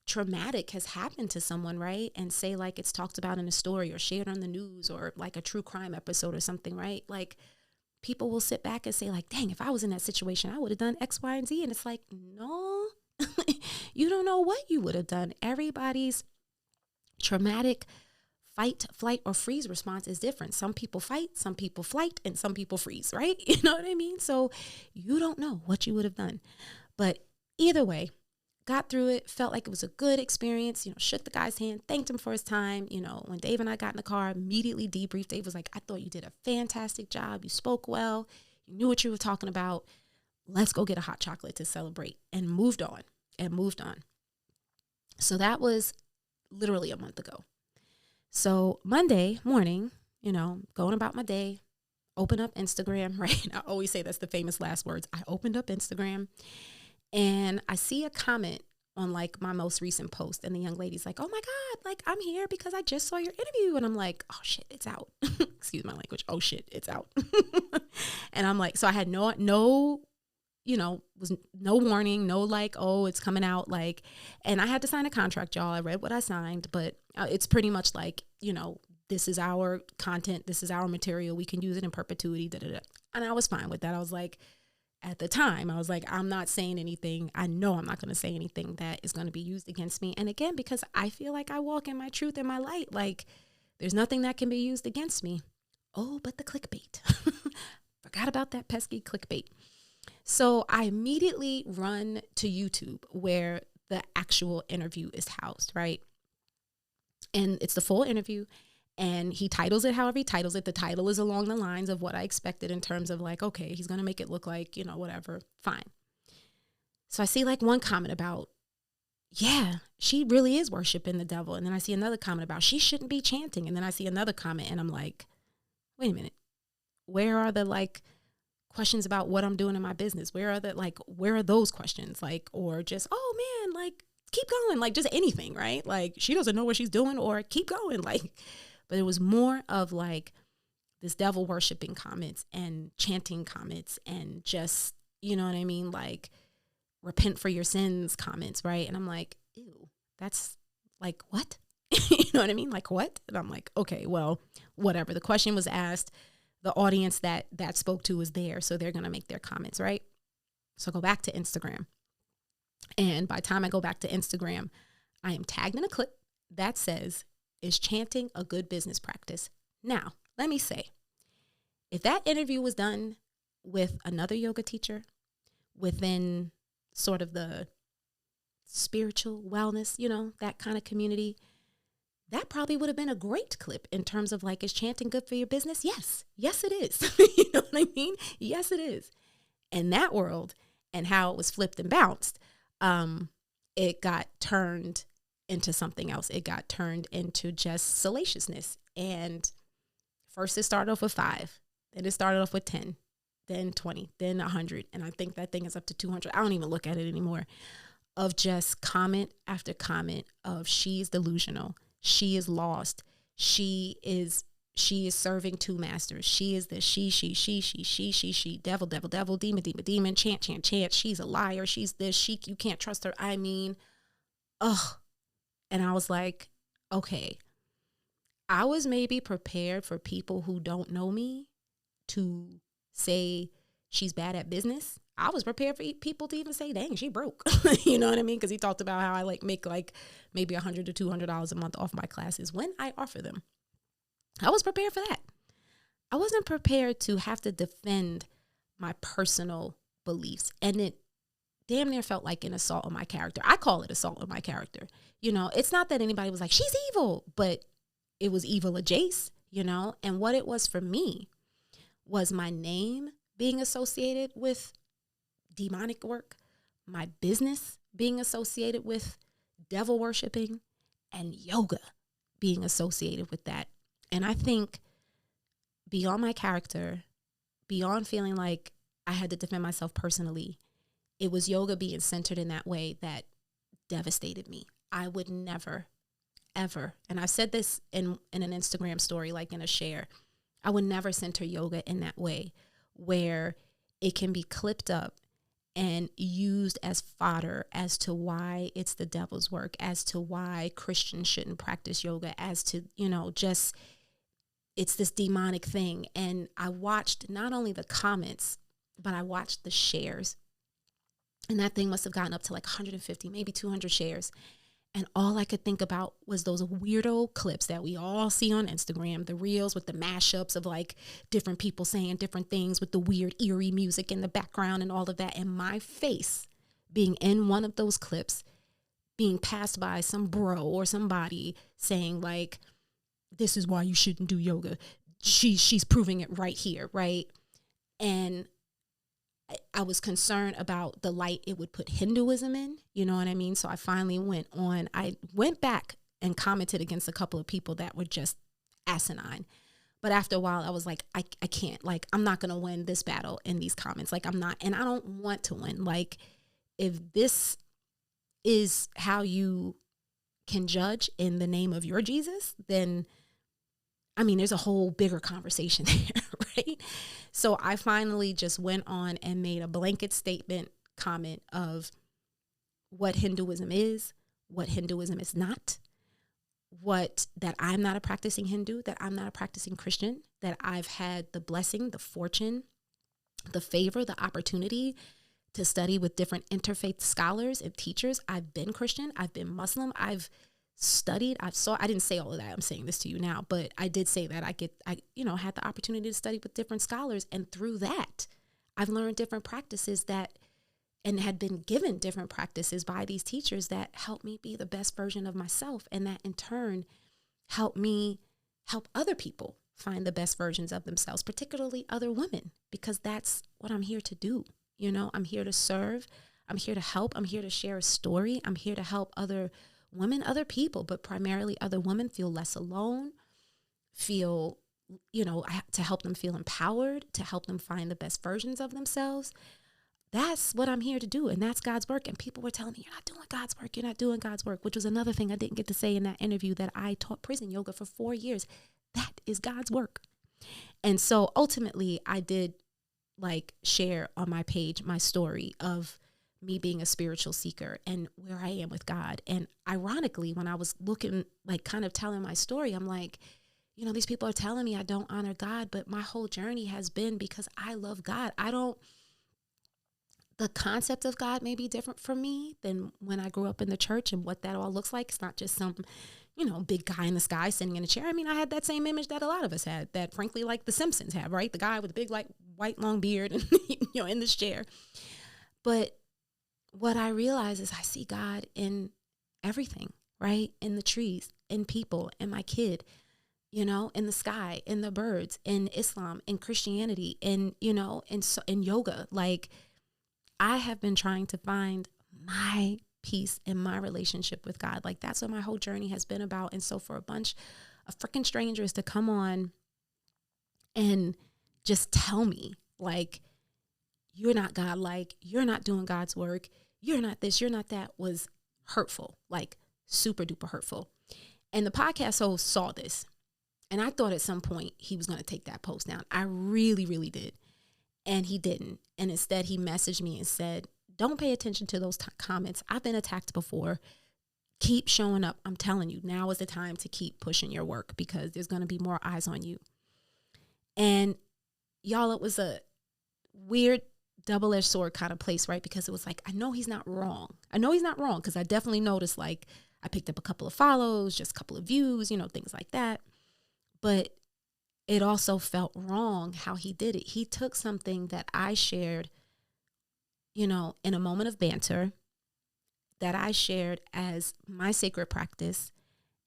traumatic has happened to someone, right? And say like it's talked about in a story or shared on the news or like a true crime episode or something, right? Like people will sit back and say like, dang, if I was in that situation, I would have done X, Y, and Z. And it's like, no. You don't know what you would have done. Everybody's traumatic fight, flight, or freeze response is different. Some people fight, some people flight, and some people freeze, right? You know what I mean? So you don't know what you would have done. But either way, got through it, felt like it was a good experience, you know, shook the guy's hand, thanked him for his time. You know, when Dave and I got in the car, immediately debriefed. Dave was like, I thought you did a fantastic job. You spoke well. You knew what you were talking about. Let's go get a hot chocolate to celebrate, and moved on. So that was literally a month ago. So Monday morning, you know, going about my day, open up Instagram, right? I always say that's the famous last words. I opened up Instagram and I see a comment on like my most recent post. And the young lady's like, oh my God, like I'm here because I just saw your interview. And I'm like, oh shit, it's out. Excuse my language. Oh shit, it's out. And I'm like, so I had no, you know, was no warning, no like, oh, it's coming out, like, and I had to sign a contract, y'all. I read what I signed, but it's pretty much like, you know, this is our content, this is our material, we can use it in perpetuity, da, da, da. And I was fine with that. I was like, at the time, I was like, I'm not saying anything. I know I'm not going to say anything that is going to be used against me. And again, because I feel like I walk in my truth and my light, like there's nothing that can be used against me. Oh, but the clickbait. Forgot about that pesky clickbait. So I immediately run to YouTube where the actual interview is housed, right? And it's the full interview. And he titles it however he titles it. The title is along the lines of what I expected in terms of like, okay, he's going to make it look like, you know, whatever, fine. So I see like one comment about, yeah, she really is worshiping the devil. And then I see another comment about she shouldn't be chanting. And then I see another comment and I'm like, wait a minute, where are the like questions about what I'm doing in my business? Where are those questions? Like, or just, oh man, like keep going, like just anything, right? Like she doesn't know what she's doing or keep going. Like, but it was more of like this devil worshiping comments and chanting comments and just, you know what I mean? Like repent for your sins comments, right? And I'm like, ew, that's like, what? You know what I mean? Like what? And I'm like, okay, well, whatever. The question was asked. The audience that spoke to was there. So they're going to make their comments, right? So go back to Instagram. And by the time I go back to Instagram, I am tagged in a clip that says, is chanting a good business practice? Now, let me say, if that interview was done with another yoga teacher within sort of the spiritual wellness, you know, that kind of community, that probably would have been a great clip in terms of like, is chanting good for your business? Yes. Yes, it is. You know what I mean? Yes, it is. In that world and how it was flipped and bounced, it got turned into something else. It got turned into just salaciousness. And first it started off with 5, then it started off with 10, then 20, then 100. And I think that thing is up to 200. I don't even look at it anymore, of just comment after comment of she's delusional. She is lost. She is serving 2 masters. She is this, she, devil, demon, chant. She's a liar. She's this, you can't trust her. I mean, ugh. And I was like, okay, I was maybe prepared for people who don't know me to say she's bad at business. I was prepared for people to even say, dang, she broke. You know what I mean? Because he talked about how I like make like maybe $100 to $200 a month off my classes when I offer them. I was prepared for that. I wasn't prepared to have to defend my personal beliefs. And it damn near felt like an assault on my character. I call it assault on my character. You know, it's not that anybody was like, she's evil, but it was evil adjacent, you know? And what it was for me was my name being associated with demonic work, my business being associated with devil worshiping, and yoga being associated with that. And I think beyond my character, beyond feeling like I had to defend myself personally, it was yoga being centered in that way that devastated me. I would never, ever, and I've said this in an Instagram story, like in a share, I would never center yoga in that way where it can be clipped up and used as fodder as to why it's the devil's work, as to why Christians shouldn't practice yoga, as to, you know, just it's this demonic thing. And I watched not only the comments, but I watched the shares. And that thing must have gotten up to like 150, maybe 200 shares. And all I could think about was those weirdo clips that we all see on Instagram, the reels with the mashups of like different people saying different things with the weird eerie music in the background and all of that. And my face being in one of those clips, being passed by some bro or somebody saying like, this is why you shouldn't do yoga. She's proving it right here, right? And I was concerned about the light it would put Hinduism in, you know what I mean? So I finally I went back and commented against a couple of people that were just asinine. But after a while, I was like, I can't, like, I'm not going to win this battle in these comments. Like, I'm not, and I don't want to win. Like, if this is how you can judge in the name of your Jesus, then I mean, there's a whole bigger conversation there, right? So I finally just went on and made a blanket statement comment of what Hinduism is, what Hinduism is not, that I'm not a practicing Hindu, that I'm not a practicing Christian, that I've had the blessing, the fortune, the favor, the opportunity to study with different interfaith scholars and teachers. I've been Christian, I've been Muslim, I've studied, I didn't say all of that, I'm saying this to you now, but I did say that I had the opportunity to study with different scholars, and through that I've learned different practices and had been given different practices by these teachers that help me be the best version of myself, and that in turn help other people find the best versions of themselves, particularly other women, because that's what I'm here to do. You know, I'm here to serve, I'm here to help, I'm here to share a story, I'm here to help other women, other people, but primarily other women feel less alone, feel, you know, to help them feel empowered, to help them find the best versions of themselves. That's what I'm here to do. And that's God's work. And people were telling me, you're not doing God's work. You're not doing God's work, which was another thing I didn't get to say in that interview, that I taught prison yoga for 4 years. That is God's work. And so ultimately I did like share on my page my story of me being a spiritual seeker and where I am with God. And ironically, when I was looking, like kind of telling my story, I'm like, you know, these people are telling me I don't honor God, but my whole journey has been because I love God. The concept of God may be different for me than when I grew up in the church and what that all looks like. It's not just some, you know, big guy in the sky sitting in a chair. I mean, I had that same image that a lot of us had, that frankly, like the Simpsons have, right? The guy with the big, like white, long beard and, you know, in this chair. But what I realize is I see God in everything, right? In the trees, in people, in my kid, you know, in the sky, in the birds, in Islam, in Christianity, in, you know, in yoga. Like, I have been trying to find my peace in my relationship with God. Like, that's what my whole journey has been about. And so for a bunch of freaking strangers to come on and just tell me, like, you're not God-like, you're not doing God's work, you're not this, you're not that, was hurtful, like super duper hurtful. And the podcast host saw this. And I thought at some point he was going to take that post down. I really, really did. And he didn't. And instead he messaged me and said, don't pay attention to those comments. I've been attacked before. Keep showing up. I'm telling you, now is the time to keep pushing your work because there's going to be more eyes on you. And y'all, it was a weird double-edged sword kind of place, right? Because it was like, I know he's not wrong. Because I definitely noticed, like, I picked up a couple of follows, just a couple of views, you know, things like that. But it also felt wrong how he did it. He took something that I shared in a moment of banter that I shared as my sacred practice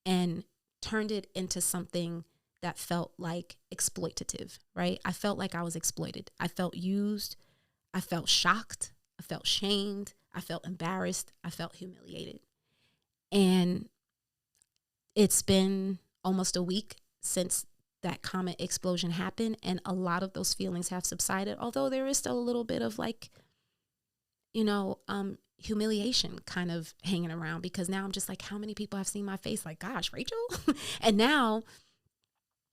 and turned it into something that felt like exploitative, right? I felt like I was exploited. I felt used. I felt shocked. I felt shamed. I felt embarrassed. I felt humiliated. And it's been almost a week since that comment explosion happened, and a lot of those feelings have subsided, although there is still a little bit of like, humiliation kind of hanging around, because now I'm just like, how many people have seen my face? Like, gosh, Rachel. And now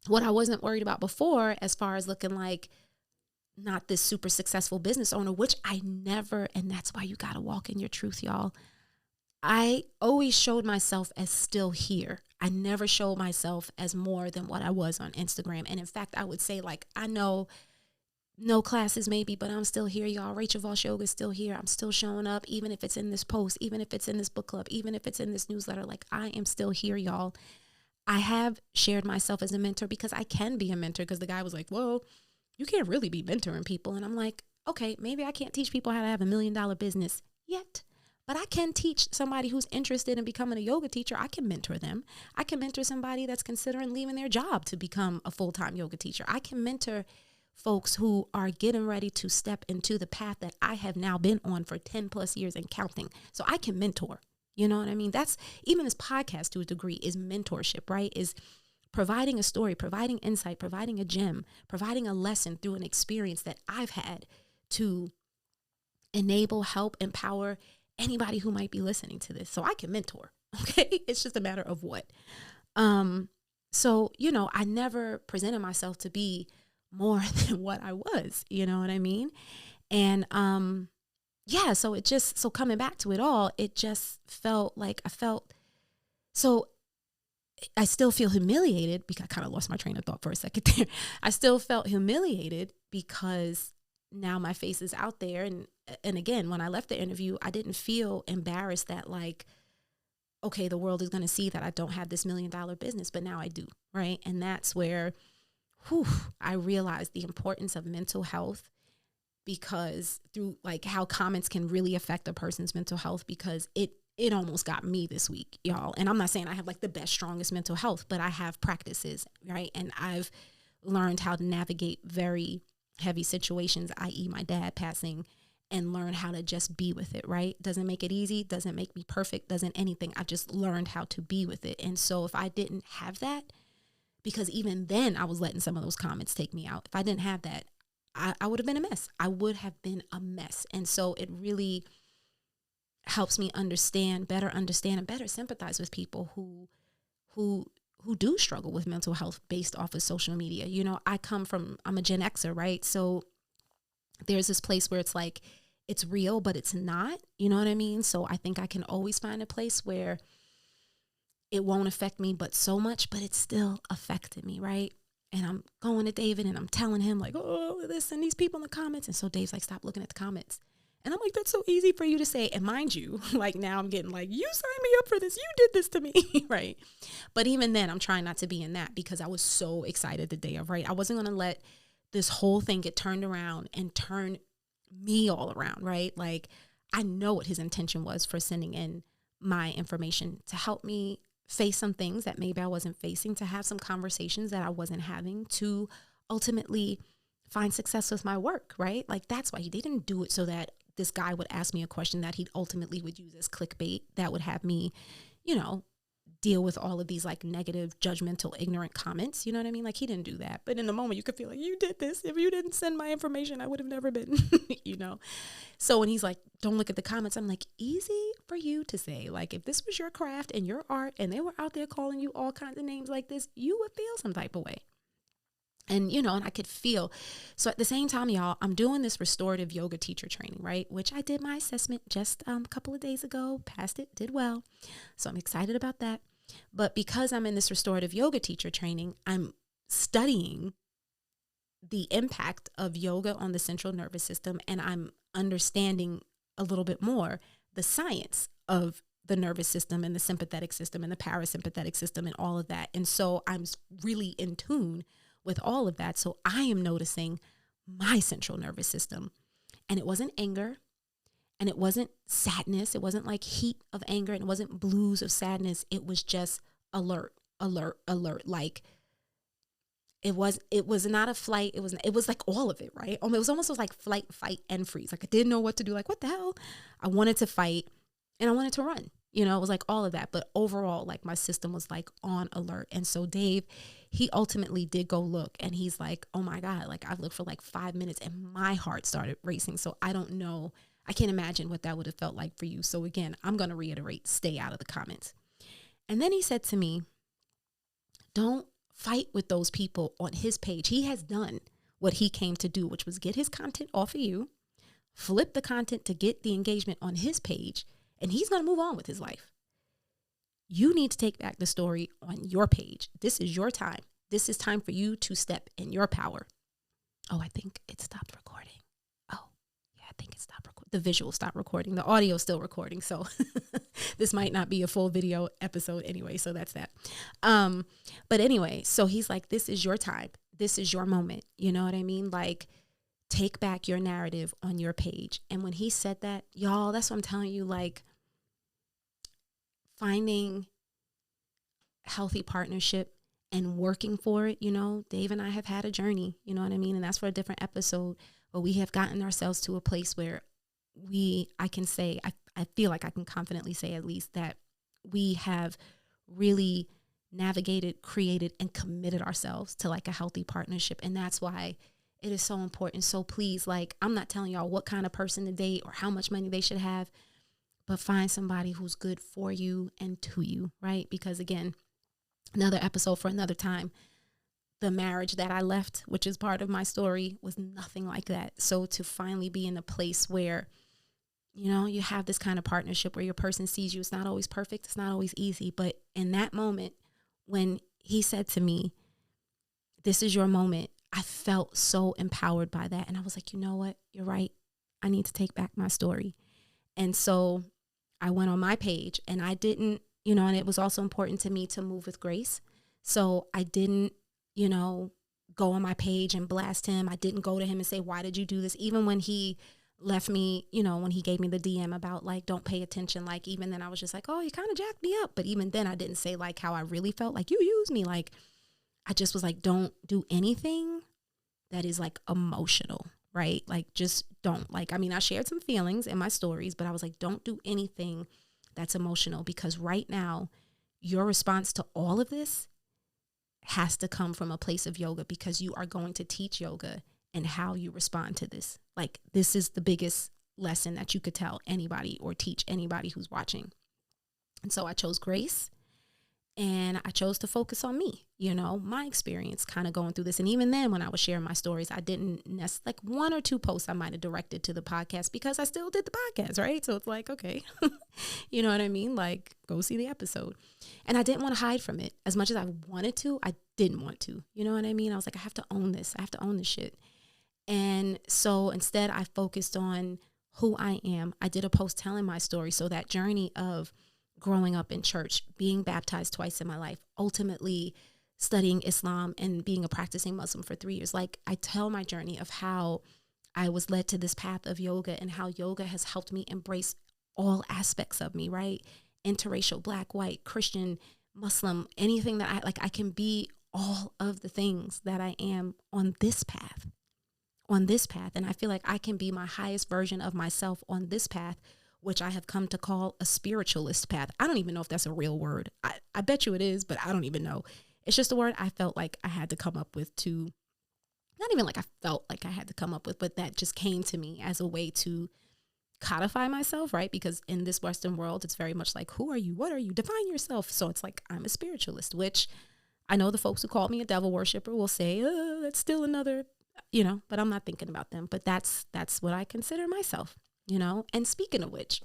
what I wasn't worried about before, as far as looking like not this super successful business owner, which I never, and that's why you got to walk in your truth, y'all. I always showed myself as still here. I never showed myself as more than what I was on Instagram. And in fact, I would say, like, I know no classes maybe, but I'm still here, y'all. Rachel Voss Yoga is still here. I'm still showing up, even if it's in this post, even if it's in this book club, even if it's in this newsletter. Like, I am still here, y'all. I have shared myself as a mentor because I can be a mentor, because the guy was like, whoa, you can't really be mentoring people. And I'm like, okay, maybe I can't teach people how to have $1 million business yet, but I can teach somebody who's interested in becoming a yoga teacher. I can mentor them. I can mentor somebody that's considering leaving their job to become a full-time yoga teacher. I can mentor folks who are getting ready to step into the path that I have now been on for 10 plus years and counting. So I can mentor, you know what I mean? That's, even this podcast to a degree is mentorship, right? Is providing a story, providing insight, providing a gem, providing a lesson through an experience that I've had to enable, help, empower anybody who might be listening to this. So I can mentor, okay? It's just a matter of what. So, I never presented myself to be more than what I was, you know what I mean? And, so coming back to it all, it just felt like I still feel humiliated, because I kind of lost my train of thought for a second there. I still felt humiliated because now my face is out there. And again, when I left the interview, I didn't feel embarrassed that, like, okay, the world is going to see that I don't have this $1 million business, but now I do, right? And that's where I realized the importance of mental health, because through like how comments can really affect a person's mental health, because it almost got me this week, y'all. And I'm not saying I have like the best, strongest mental health, but I have practices, right? And I've learned how to navigate very heavy situations, i.e. my dad passing, and learn how to just be with it, right? Doesn't make it easy, doesn't make me perfect, doesn't anything. I just learned how to be with it. And so if I didn't have that, because even then I was letting some of those comments take me out. If I didn't have that, I would have been a mess. I would have been a mess. And so it really helps me better understand and better sympathize with people who do struggle with mental health based off of social media. I'm a Gen Xer, right? So there's this place where it's like, it's real, but it's not, you know what I mean? So I think I can always find a place where it won't affect me, but so much, but it's still affected me, right? And I'm going to David and I'm telling him like, oh, this and these people in the comments. And so Dave's like, stop looking at the comments. And I'm like, that's so easy for you to say. And mind you, like now I'm getting like, you signed me up for this. You did this to me, right? But even then I'm trying not to be in that, because I was so excited the day of, right? I wasn't going to let this whole thing get turned around and turn me all around, right? Like, I know what his intention was for sending in my information, to help me face some things that maybe I wasn't facing, to have some conversations that I wasn't having, to ultimately find success with my work, right? Like, that's why he didn't do it so that this guy would ask me a question that he ultimately would use as clickbait that would have me, deal with all of these like negative, judgmental, ignorant comments. You know what I mean? Like, he didn't do that. But in the moment you could feel like, you did this. If you didn't send my information, I would have never been, So when he's like, don't look at the comments, I'm like, easy for you to say. Like, if this was your craft and your art and they were out there calling you all kinds of names like this, you would feel some type of way. And, and I could feel. So at the same time, y'all, I'm doing this restorative yoga teacher training, right? Which I did my assessment just a couple of days ago, passed it, did well. So I'm excited about that. But because I'm in this restorative yoga teacher training, I'm studying the impact of yoga on the central nervous system. And I'm understanding a little bit more the science of the nervous system and the sympathetic system and the parasympathetic system and all of that. And so I'm really in tune with all of that. So I am noticing my central nervous system. And it wasn't anger. And it wasn't sadness. It wasn't like heat of anger. And it wasn't blues of sadness. It was just alert, alert, alert. Like it was not a flight. It was like all of it, right? It was almost like flight, fight, and freeze. Like I didn't know what to do. Like, what the hell? I wanted to fight and I wanted to run. You know, it was like all of that. But overall, like my system was like on alert. And so Dave, he ultimately did go look, and he's like, oh my God, like I've looked for like 5 minutes and my heart started racing. So I don't know. I can't imagine what that would have felt like for you. So again, I'm going to reiterate, stay out of the comments. And then he said to me, don't fight with those people on his page. He has done what he came to do, which was get his content off of you, flip the content to get the engagement on his page, and he's going to move on with his life. You need to take back the story on your page. This is your time. This is time for you to step in your power. Oh, I think it stopped recording. Oh, yeah, I think it stopped recording. The visual stopped recording. The audio is still recording. So this might not be a full video episode anyway. So that's that. But anyway, so he's like, this is your time. This is your moment. You know what I mean? Like, take back your narrative on your page. And when he said that, y'all, that's what I'm telling you, like finding healthy partnership and working for it. You know, Dave and I have had a journey, you know what I mean? And that's for a different episode, but we have gotten ourselves to a place where I can say, I feel like I can confidently say at least that we have really navigated, created, and committed ourselves to like a healthy partnership. And that's why it is so important. So please, like, I'm not telling y'all what kind of person to date or how much money they should have, but find somebody who's good for you and to you, right? Because again, another episode for another time, the marriage that I left, which is part of my story, was nothing like that. So to finally be in a place where, you know, you have this kind of partnership where your person sees you, it's not always perfect, it's not always easy, but in that moment, when he said to me, this is your moment, I felt so empowered by that. And I was like, you know what? You're right. I need to take back my story. And so I went on my page and I didn't, you know, and it was also important to me to move with grace. So I didn't, you know, go on my page and blast him. I didn't go to him and say, why did you do this? Even when he left me, you know, when he gave me the DM about like, don't pay attention. Like, even then I was just like, oh, you kind of jacked me up. But even then I didn't say like how I really felt, like you used me. Like, I just was like, don't do anything that is like emotional, right? Like, just don't. Like, I mean, I shared some feelings in my stories, but I was like, don't do anything that's emotional, because right now your response to all of this has to come from a place of yoga, because you are going to teach yoga and how you respond to this. Like, this is the biggest lesson that you could tell anybody or teach anybody who's watching. And so I chose grace. And I chose to focus on me, you know, my experience kind of going through this. And even then, when I was sharing my stories, I didn't like 1 or 2 posts I might have directed to the podcast, because I still did the podcast, right? So it's like, okay, you know what I mean? Like, go see the episode. And I didn't want to hide from it. As much as I wanted to, I didn't want to, you know what I mean? I was like, I have to own this. I have to own this shit. And so instead I focused on who I am. I did a post telling my story. So that journey of growing up in church, being baptized twice in my life, ultimately studying Islam and being a practicing Muslim for 3 years. Like, I tell my journey of how I was led to this path of yoga and how yoga has helped me embrace all aspects of me, right? Interracial, Black, white, Christian, Muslim, anything that I can be all of the things that I am on this path. And I feel like I can be my highest version of myself on this path, which I have come to call a spiritualist path. I don't even know if that's a real word. I bet you it is, but I don't even know. It's just a word I felt like I had to come up with to, not even like I felt like I had to come up with, but that just came to me as a way to codify myself, right? Because in this Western world, it's very much like, who are you? What are you? Define yourself. So it's like, I'm a spiritualist, which I know the folks who call me a devil worshiper will say, oh, that's still another, you know, but I'm not thinking about them. But that's what I consider myself. You know, and speaking of which,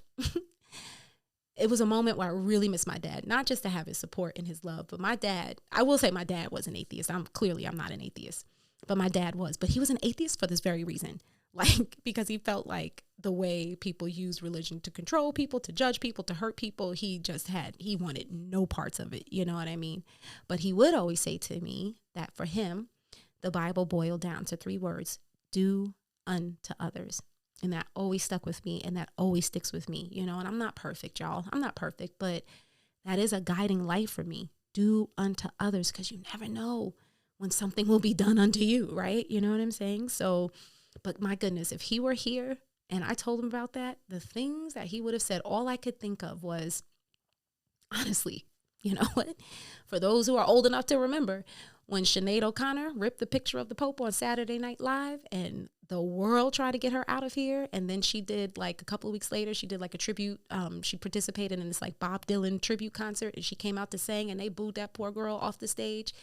it was a moment where I really missed my dad, not just to have his support and his love, but my dad, I will say my dad was an atheist. I'm not an atheist, but my dad was, but he was an atheist for this very reason. Like, because he felt like the way people use religion to control people, to judge people, to hurt people, he wanted no parts of it. You know what I mean? But he would always say to me that for him, the Bible boiled down to 3 words: do unto others. And that always stuck with me, and that always sticks with me, you know. And I'm not perfect, y'all. I'm not perfect, but that is a guiding light for me. Do unto others, because you never know when something will be done unto you, right? You know what I'm saying? So, but my goodness, if he were here and I told him about that, the things that he would have said, all I could think of was, honestly, you know what? For those who are old enough to remember, when Sinead O'Connor ripped the picture of the Pope on Saturday Night Live and the world tried to get her out of here. And then she did, like, a couple of weeks later, she did like a tribute. She participated in this like Bob Dylan tribute concert, and she came out to sing, and they booed that poor girl off the stage.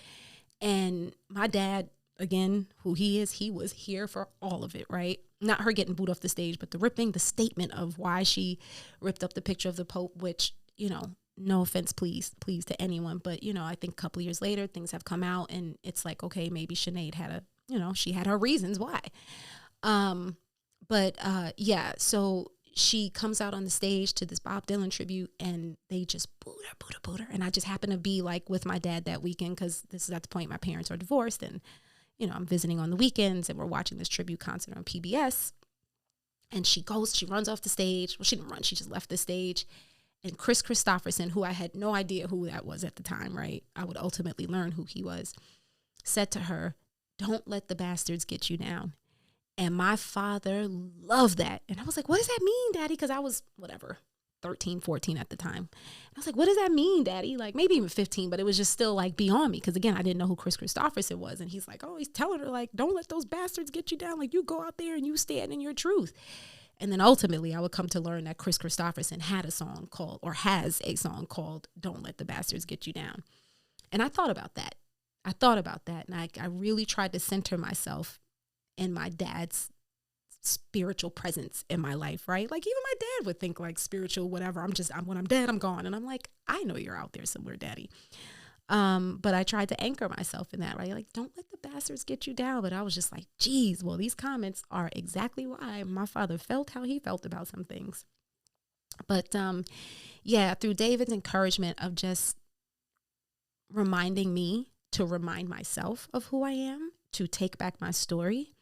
And my dad, again, who he is, he was here for all of it, right? Not her getting booed off the stage, but the ripping, the statement of why she ripped up the picture of the Pope, which, you know, no offense, please to anyone. But, you know, I think a couple of years later, things have come out, and it's like, okay, maybe Sinead had she had her reasons why. Yeah, so she comes out on the stage to this Bob Dylan tribute, and they just booed her. And I just happened to be like with my dad that weekend, because this is at the point my parents are divorced, and, you know, I'm visiting on the weekends, and we're watching this tribute concert on PBS. And she runs off the stage. Well, she didn't run, she just left the stage. And Chris Christopherson, who I had no idea who that was at the time, right? I would ultimately learn who he was, said to her, "Don't let the bastards get you down." And my father loved that. And I was like, "What does that mean, Daddy?" Because I was, 13, 14 at the time. And I was like, "What does that mean, Daddy?" Like, maybe even 15, but it was just still like beyond me. Because again, I didn't know who Chris Christopherson was. And he's like, oh, he's telling her, like, don't let those bastards get you down. Like, you go out there and you stand in your truth. And then ultimately, I would come to learn that Chris Christopherson has a song called "Don't Let the Bastards Get You Down." And I thought about that. And I really tried to center myself in my dad's spiritual presence in my life, right? Like, even my dad would think like spiritual, whatever. When I'm dead, I'm gone. And I'm like, I know you're out there somewhere, Daddy. But I tried to anchor myself in that, right? Like, don't let the bastards get you down. But I was just like, geez, well, these comments are exactly why my father felt how he felt about some things. But through David's encouragement of just reminding me to remind myself of who I am, to take back my story,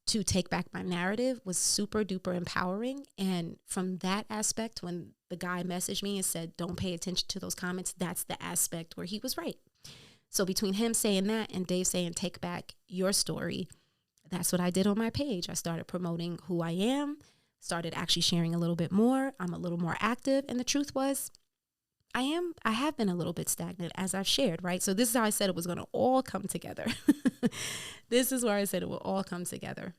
to take back my narrative, was super duper empowering. And from that aspect, when the guy messaged me and said, don't pay attention to those comments, that's the aspect where he was right. So between him saying that and Dave saying, take back your story, that's what I did on my page. I started promoting who I am, started actually sharing a little bit more. I'm a little more active. And the truth was, I have been a little bit stagnant, as I've shared, right? So this is how I said it was going to all come together. This is where I said it will all come together.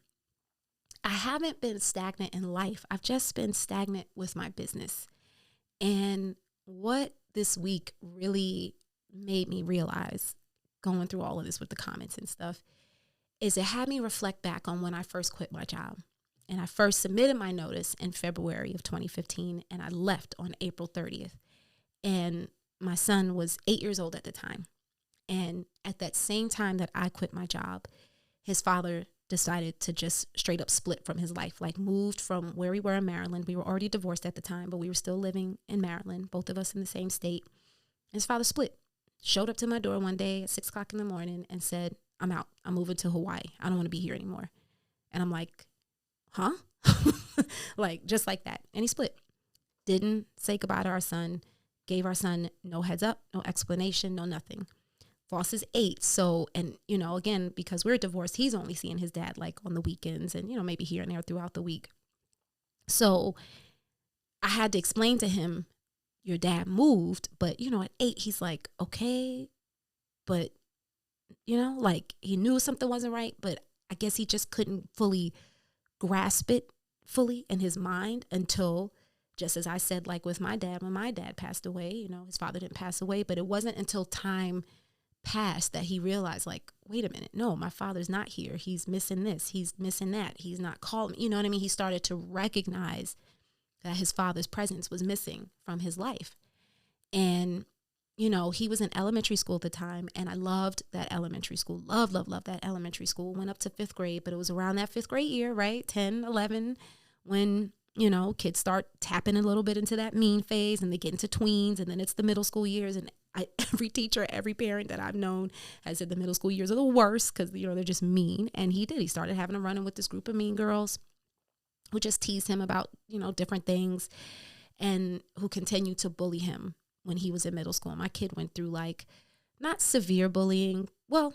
I haven't been stagnant in life. I've just been stagnant with my business. And what this week really made me realize, going through all of this with the comments and stuff, is it had me reflect back on when I first quit my job. And I first submitted my notice in February of 2015, and I left on April 30th. And my son was 8 years old at the time. And at that same time that I quit my job, his father decided to just straight up split from his life, like moved from where we were in Maryland. We were already divorced at the time, but we were still living in Maryland, both of us in the same state. His father split, showed up to my door one day at 6 o'clock in the morning and said, "I'm out. I'm moving to Hawaii. I don't want to be here anymore." And I'm like, huh? Like, just like that. And he split. Didn't say goodbye to our son. Gave our son no heads up, no explanation, no nothing. Voss is 8. So, and, you know, again, because we're divorced, he's only seeing his dad like on the weekends and, you know, maybe here and there throughout the week. So I had to explain to him, your dad moved, but, you know, at 8, he's like, okay, but, you know, like, he knew something wasn't right, but I guess he just couldn't fully grasp it fully in his mind until, just as I said, like with my dad, when my dad passed away, you know, his father didn't pass away, but it wasn't until time passed that he realized, like, wait a minute, no, my father's not here. He's missing this. He's missing that. He's not calling, you know what I mean? He started to recognize that his father's presence was missing from his life. And, you know, he was in elementary school at the time, and I loved that elementary school. Loved that elementary school. Went up to 5th grade, but it was around that 5th grade year, right? 10, 11, when, you know, kids start tapping a little bit into that mean phase, and they get into tweens, and then it's the middle school years. And every teacher, every parent that I've known has said the middle school years are the worst because, you know, they're just mean. And he did. He started having a run-in with this group of mean girls. who just teased him about, different things, and who continued to bully him when he was in middle school. My kid went through like not severe bullying. Well,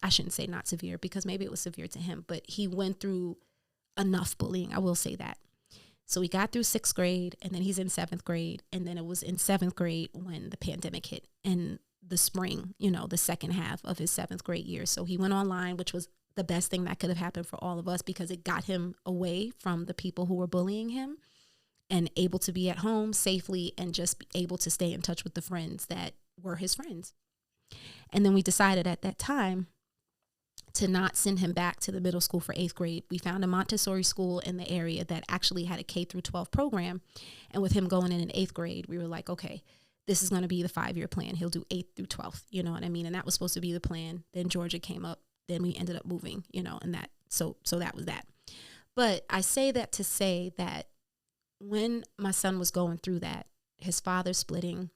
I shouldn't say not severe, because maybe it was severe to him, but he went through enough bullying. I will say that. So he got through 6th grade, and then he's in 7th grade. And then it was in 7th grade when the pandemic hit in the spring, the second half of his 7th grade year. So he went online, which was the best thing that could have happened for all of us, because it got him away from the people who were bullying him and able to be at home safely and just be able to stay in touch with the friends that were his friends. And then we decided at that time to not send him back to the middle school for 8th grade. We found a Montessori school in the area that actually had a K through 12 program. And with him going in 8th grade, we were like, okay, this is going to be the 5-year plan. He'll do 8th through 12th, you know what I mean? And that was supposed to be the plan. Then Georgia came up. Then we ended up moving, and that, so that was that. But I say that to say that when my son was going through that, his father splitting,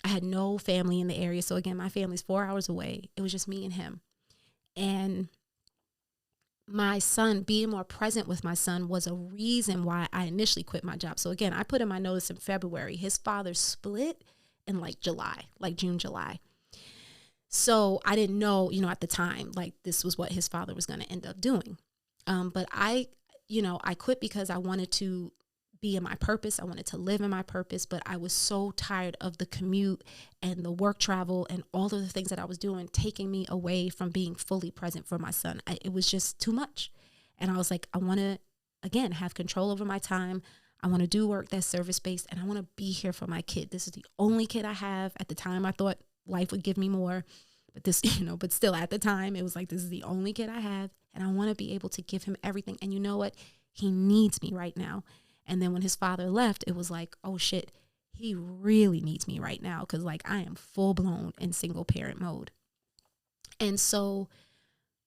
I had no family in the area. So again, my family's 4 hours away. It was just me and him. And my son, being more present with my son, was a reason why I initially quit my job. So again, I put in my notice in February. His father split in June, July. So I didn't know, at the time, like this was what his father was going to end up doing. But I quit because I wanted to be in my purpose. I wanted to live in my purpose, but I was so tired of the commute and the work travel and all of the things that I was doing, taking me away from being fully present for my son. It was just too much. And I was like, I want to, again, have control over my time. I want to do work that's service-based, and I want to be here for my kid. This is the only kid I have. At the time, I thought life would give me more, but this, but still at the time, it was like, this is the only kid I have, and I want to be able to give him everything. And you know what? He needs me right now. And then when his father left, it was like, oh shit, he really needs me right now, because like I am full blown in single parent mode. And so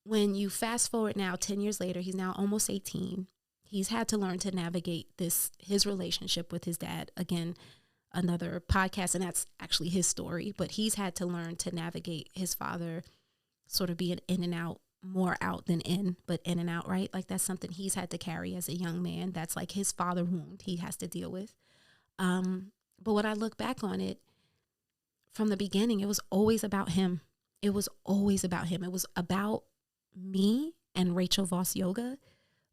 when you fast forward now, 10 years later, he's now almost 18. He's had to learn to navigate his relationship with his dad. Again, another podcast, and that's actually his story, but he's had to learn to navigate his father sort of being in and out, more out than in, but in and out, right? Like that's something he's had to carry as a young man. That's like his father wound he has to deal with. But when I look back on it, from the beginning, it was always about him. It was always about him. It was about me and Rachel Voss Yoga,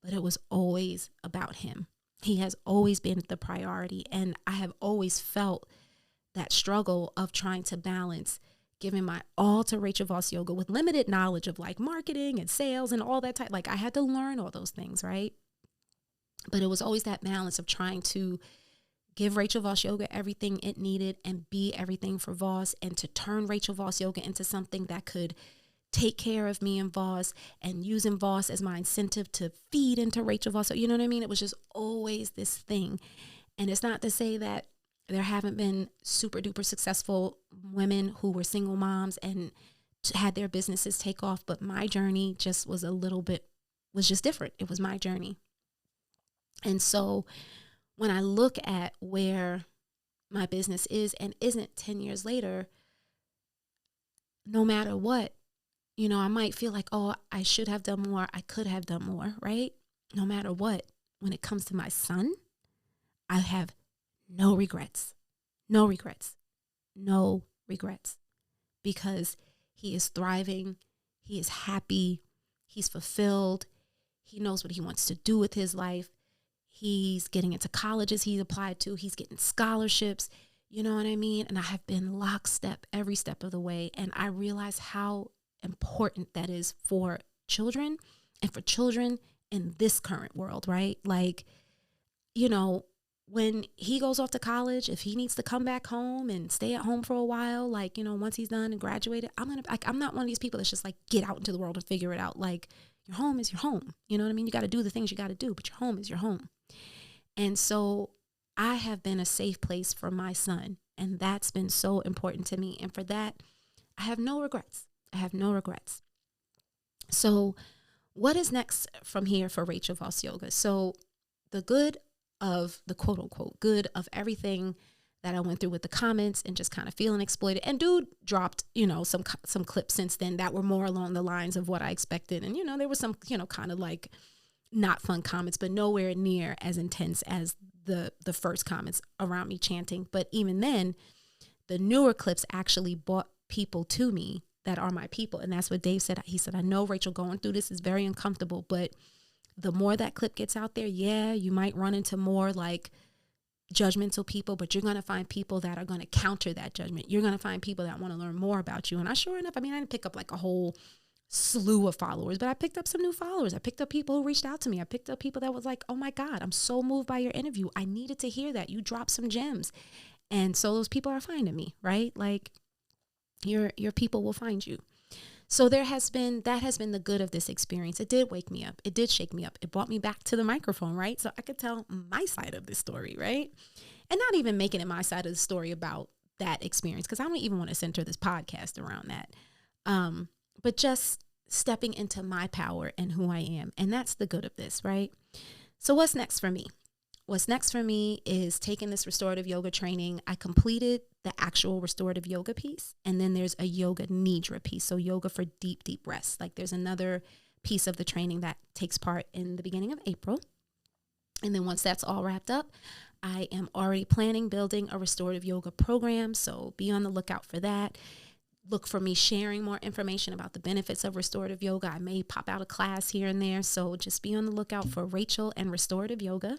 but it was always about him. He has always been the priority. And I have always felt that struggle of trying to balance giving my all to Rachel Voss Yoga with limited knowledge of like marketing and sales and all that type. Like I had to learn all those things, right? But it was always that balance of trying to give Rachel Voss Yoga everything it needed and be everything for Voss, and to turn Rachel Voss Yoga into something that could take care of me and Voss, and using Voss as my incentive to feed into Rachel Voss. You know what I mean? It was just always this thing. And it's not to say that there haven't been super duper successful women who were single moms and had their businesses take off, but my journey just was just different. It was my journey. And so when I look at where my business is and isn't 10 years later, no matter what, I might feel like, oh, I should have done more. I could have done more, right? No matter what, when it comes to my son, I have no regrets, because he is thriving. He is happy. He's fulfilled. He knows what he wants to do with his life. He's getting into colleges he's applied to. He's getting scholarships. You know what I mean? And I have been lockstep every step of the way. And I realize how important that is for children, and for children in this current world, right? Like, when he goes off to college, if he needs to come back home and stay at home for a while, like, once he's done and graduated, I'm not one of these people that's just like, get out into the world and figure it out. Like, your home is your home. You know what I mean? You got to do the things you got to do, but your home is your home. And so I have been a safe place for my son, and that's been so important to me. And for that, I have no regrets. So what is next from here for Rachel Voss Yoga? So the good of the quote unquote good of everything that I went through with the comments and just kind of feeling exploited, and dude dropped, some clips since then that were more along the lines of what I expected. And, there was some, kind of like not fun comments, but nowhere near as intense as the first comments around me chanting. But even then, the newer clips actually brought people to me that are my people. And that's what Dave said. He said, I know, Rachel, going through this is very uncomfortable, but the more that clip gets out there, yeah, you might run into more like judgmental people, but you're going to find people that are going to counter that judgment. You're going to find people that want to learn more about you. And I sure enough, I mean, I didn't pick up like a whole slew of followers, but I picked up some new followers. I picked up people who reached out to me. I picked up people that was like, oh my God, I'm so moved by your interview. I needed to hear that. You dropped some gems. And so those people are finding me, right? Like your people will find you. So that has been the good of this experience. It did wake me up. It did shake me up. It brought me back to the microphone, right? So I could tell my side of the story, right? And not even making it my side of the story about that experience, because I don't even want to center this podcast around that. But just stepping into my power and who I am. And that's the good of this, right? So what's next for me? What's next for me is taking this restorative yoga training. I completed the actual restorative yoga piece, and then there's a yoga nidra piece. So yoga for deep, deep rest. Like there's another piece of the training that takes part in the beginning of April. And then once that's all wrapped up, I am already planning building a restorative yoga program. So be on the lookout for that. Look for me sharing more information about the benefits of restorative yoga. I may pop out a class here and there. So just be on the lookout for Rachel and Restorative Yoga.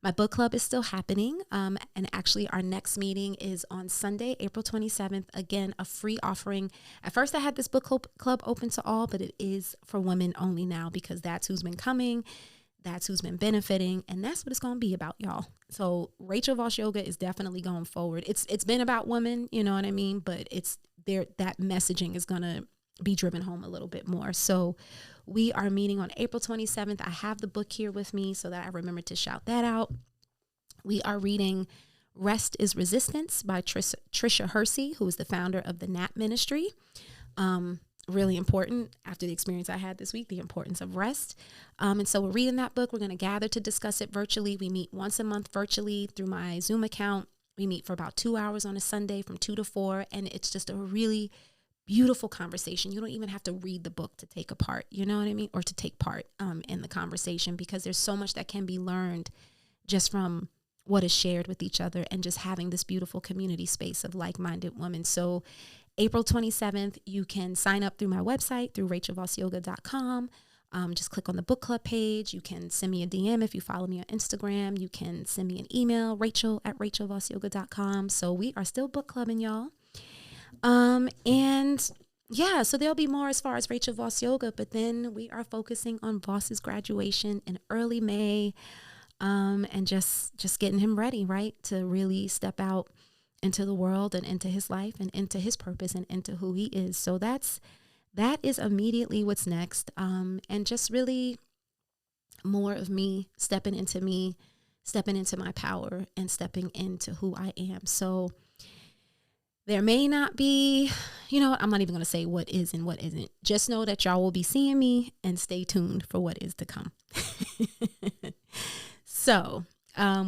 My book club is still happening, and actually our next meeting is on Sunday, April 27th. Again, a free offering. At first I had this book club open to all, but it is for women only now, because that's who's been coming, that's who's been benefiting, and that's what it's going to be about, y'all. So Rachel Voss Yoga is definitely going forward. It's been about women, you know what I mean, but it's there, that messaging is going to be driven home a little bit more. So we are meeting on April 27th. I have the book here with me so that I remember to shout that out. We are reading Rest is Resistance by Tricia Hersey, who is the founder of the NAP Ministry. Really important after the experience I had this week, the importance of rest. And so we're reading that book. We're going to gather to discuss it virtually. We meet once a month virtually through my Zoom account. We meet for about 2 hours on a Sunday from 2 to 4. And it's just a really beautiful conversation. You don't even have to read the book to take a part, you know what I mean? Or to take part in the conversation, because there's so much that can be learned just from what is shared with each other and just having this beautiful community space of like-minded women. So April 27th, you can sign up through my website, through rachelvossyoga.com. Just click on the book club page. You can send me a DM if you follow me on Instagram. You can send me an email, rachel@rachelvossyoga.com. So we are still book clubbing, y'all. And yeah, so there'll be more as far as Rachel Voss Yoga, but then we are focusing on Voss's graduation in early May, and just getting him ready, right, to really step out into the world and into his life and into his purpose and into who he is. So that is immediately what's next. And just really more of me stepping into my power and stepping into who I am. So there may not be, you know, I'm not even going to say what is and what isn't. Just know that y'all will be seeing me, and stay tuned for what is to come. So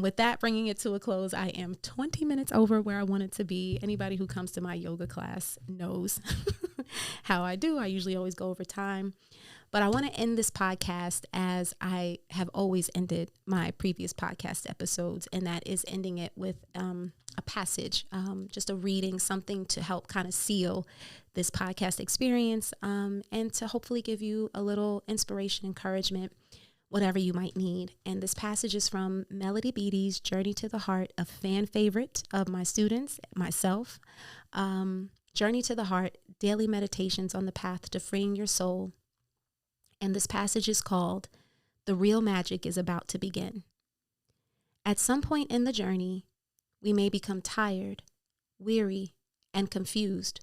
with that, bringing it to a close, I am 20 minutes over where I wanted to be. Anybody who comes to my yoga class knows how I do. I usually always go over time. But I want to end this podcast as I have always ended my previous podcast episodes, and that is ending it with a passage, just a reading, something to help kind of seal this podcast experience, and to hopefully give you a little inspiration, encouragement, whatever you might need. And this passage is from Melody Beattie's Journey to the Heart, a fan favorite of my students, myself. Journey to the Heart, Daily Meditations on the Path to Freeing Your Soul. And this passage is called, The Real Magic is About to Begin. At some point in the journey, we may become tired, weary, and confused,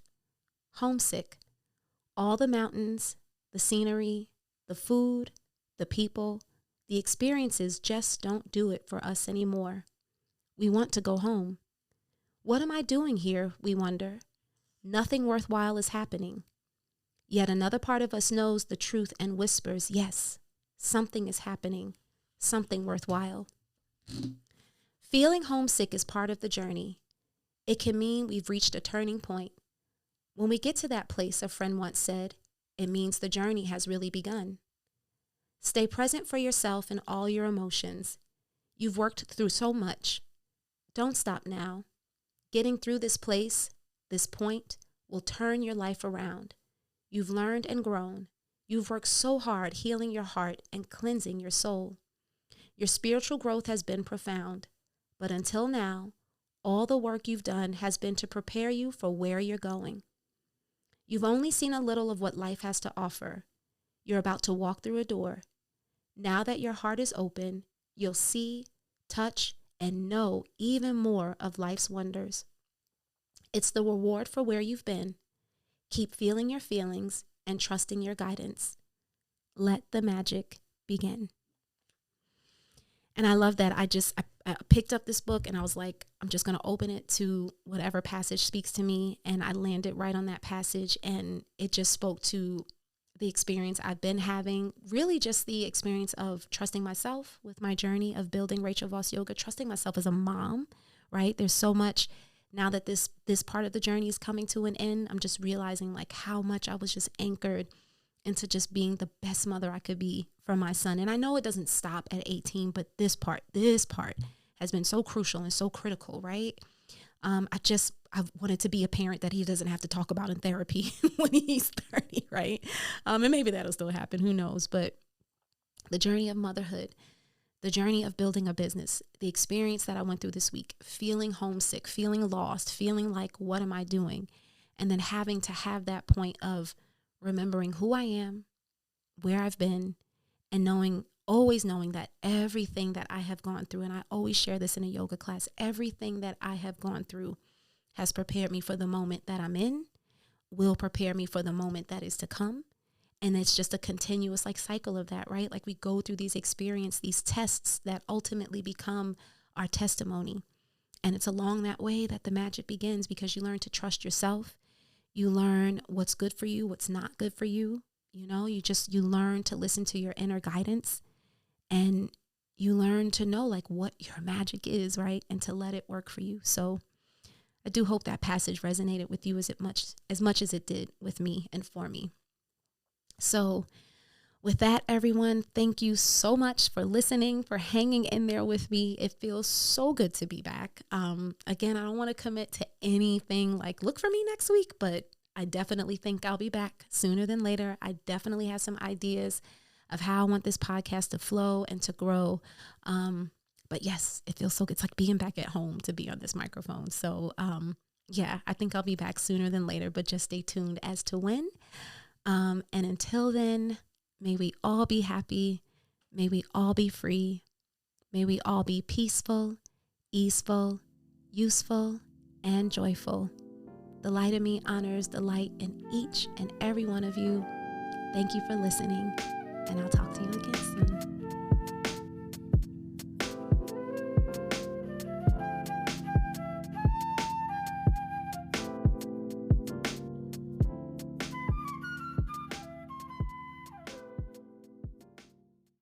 homesick. All the mountains, the scenery, the food, the people, the experiences just don't do it for us anymore. We want to go home. What am I doing here, we wonder? Nothing worthwhile is happening. Yet another part of us knows the truth and whispers, yes, something is happening, something worthwhile. Feeling homesick is part of the journey. It can mean we've reached a turning point. When we get to that place, a friend once said, it means the journey has really begun. Stay present for yourself and all your emotions. You've worked through so much. Don't stop now. Getting through this place, this point, will turn your life around. You've learned and grown. You've worked so hard healing your heart and cleansing your soul. Your spiritual growth has been profound. But until now, all the work you've done has been to prepare you for where you're going. You've only seen a little of what life has to offer. You're about to walk through a door. Now that your heart is open, you'll see, touch, and know even more of life's wonders. It's the reward for where you've been. Keep feeling your feelings and trusting your guidance. Let the magic begin. And I love that. I picked up this book and I was like, I'm just going to open it to whatever passage speaks to me. And I landed right on that passage, and it just spoke to the experience I've been having, really just the experience of trusting myself with my journey of building Rachel Voss Yoga, trusting myself as a mom, right? There's so much now that this part of the journey is coming to an end. I'm just realizing like how much I was just anchored into just being the best mother I could be for my son. And I know it doesn't stop at 18, but this part has been so crucial and so critical, right? I wanted to be a parent that he doesn't have to talk about in therapy when he's 30, right? And maybe that'll still happen, who knows? But the journey of motherhood, the journey of building a business, the experience that I went through this week, feeling homesick, feeling lost, feeling like, what am I doing? And then having to have that point of remembering who I am, where I've been, and always knowing that everything that I have gone through, and I always share this in a yoga class, everything that I have gone through has prepared me for the moment that I'm in, will prepare me for the moment that is to come. And it's just a continuous cycle of that, right? Like we go through these experiences, these tests that ultimately become our testimony. And it's along that way that the magic begins, because you learn to trust yourself. You learn what's good for you, what's not good for you. You know, you learn to listen to your inner guidance, and you learn to know what your magic is, right? And to let it work for you. So I do hope that passage resonated with you as much as it did with me and for me. So with that, everyone, thank you so much for listening, for hanging in there with me. It feels so good to be back. Again, I don't want to commit to anything look for me next week, but I definitely think I'll be back sooner than later. I definitely have some ideas of how I want this podcast to flow and to grow. But yes, it feels so good. It's like being back at home to be on this microphone. So yeah, I think I'll be back sooner than later, but just stay tuned as to when. And until then, may we all be happy. May we all be free. May we all be peaceful, easeful, useful, and joyful. The light of me honors the light in each and every one of you. Thank you for listening, and I'll talk to you again soon.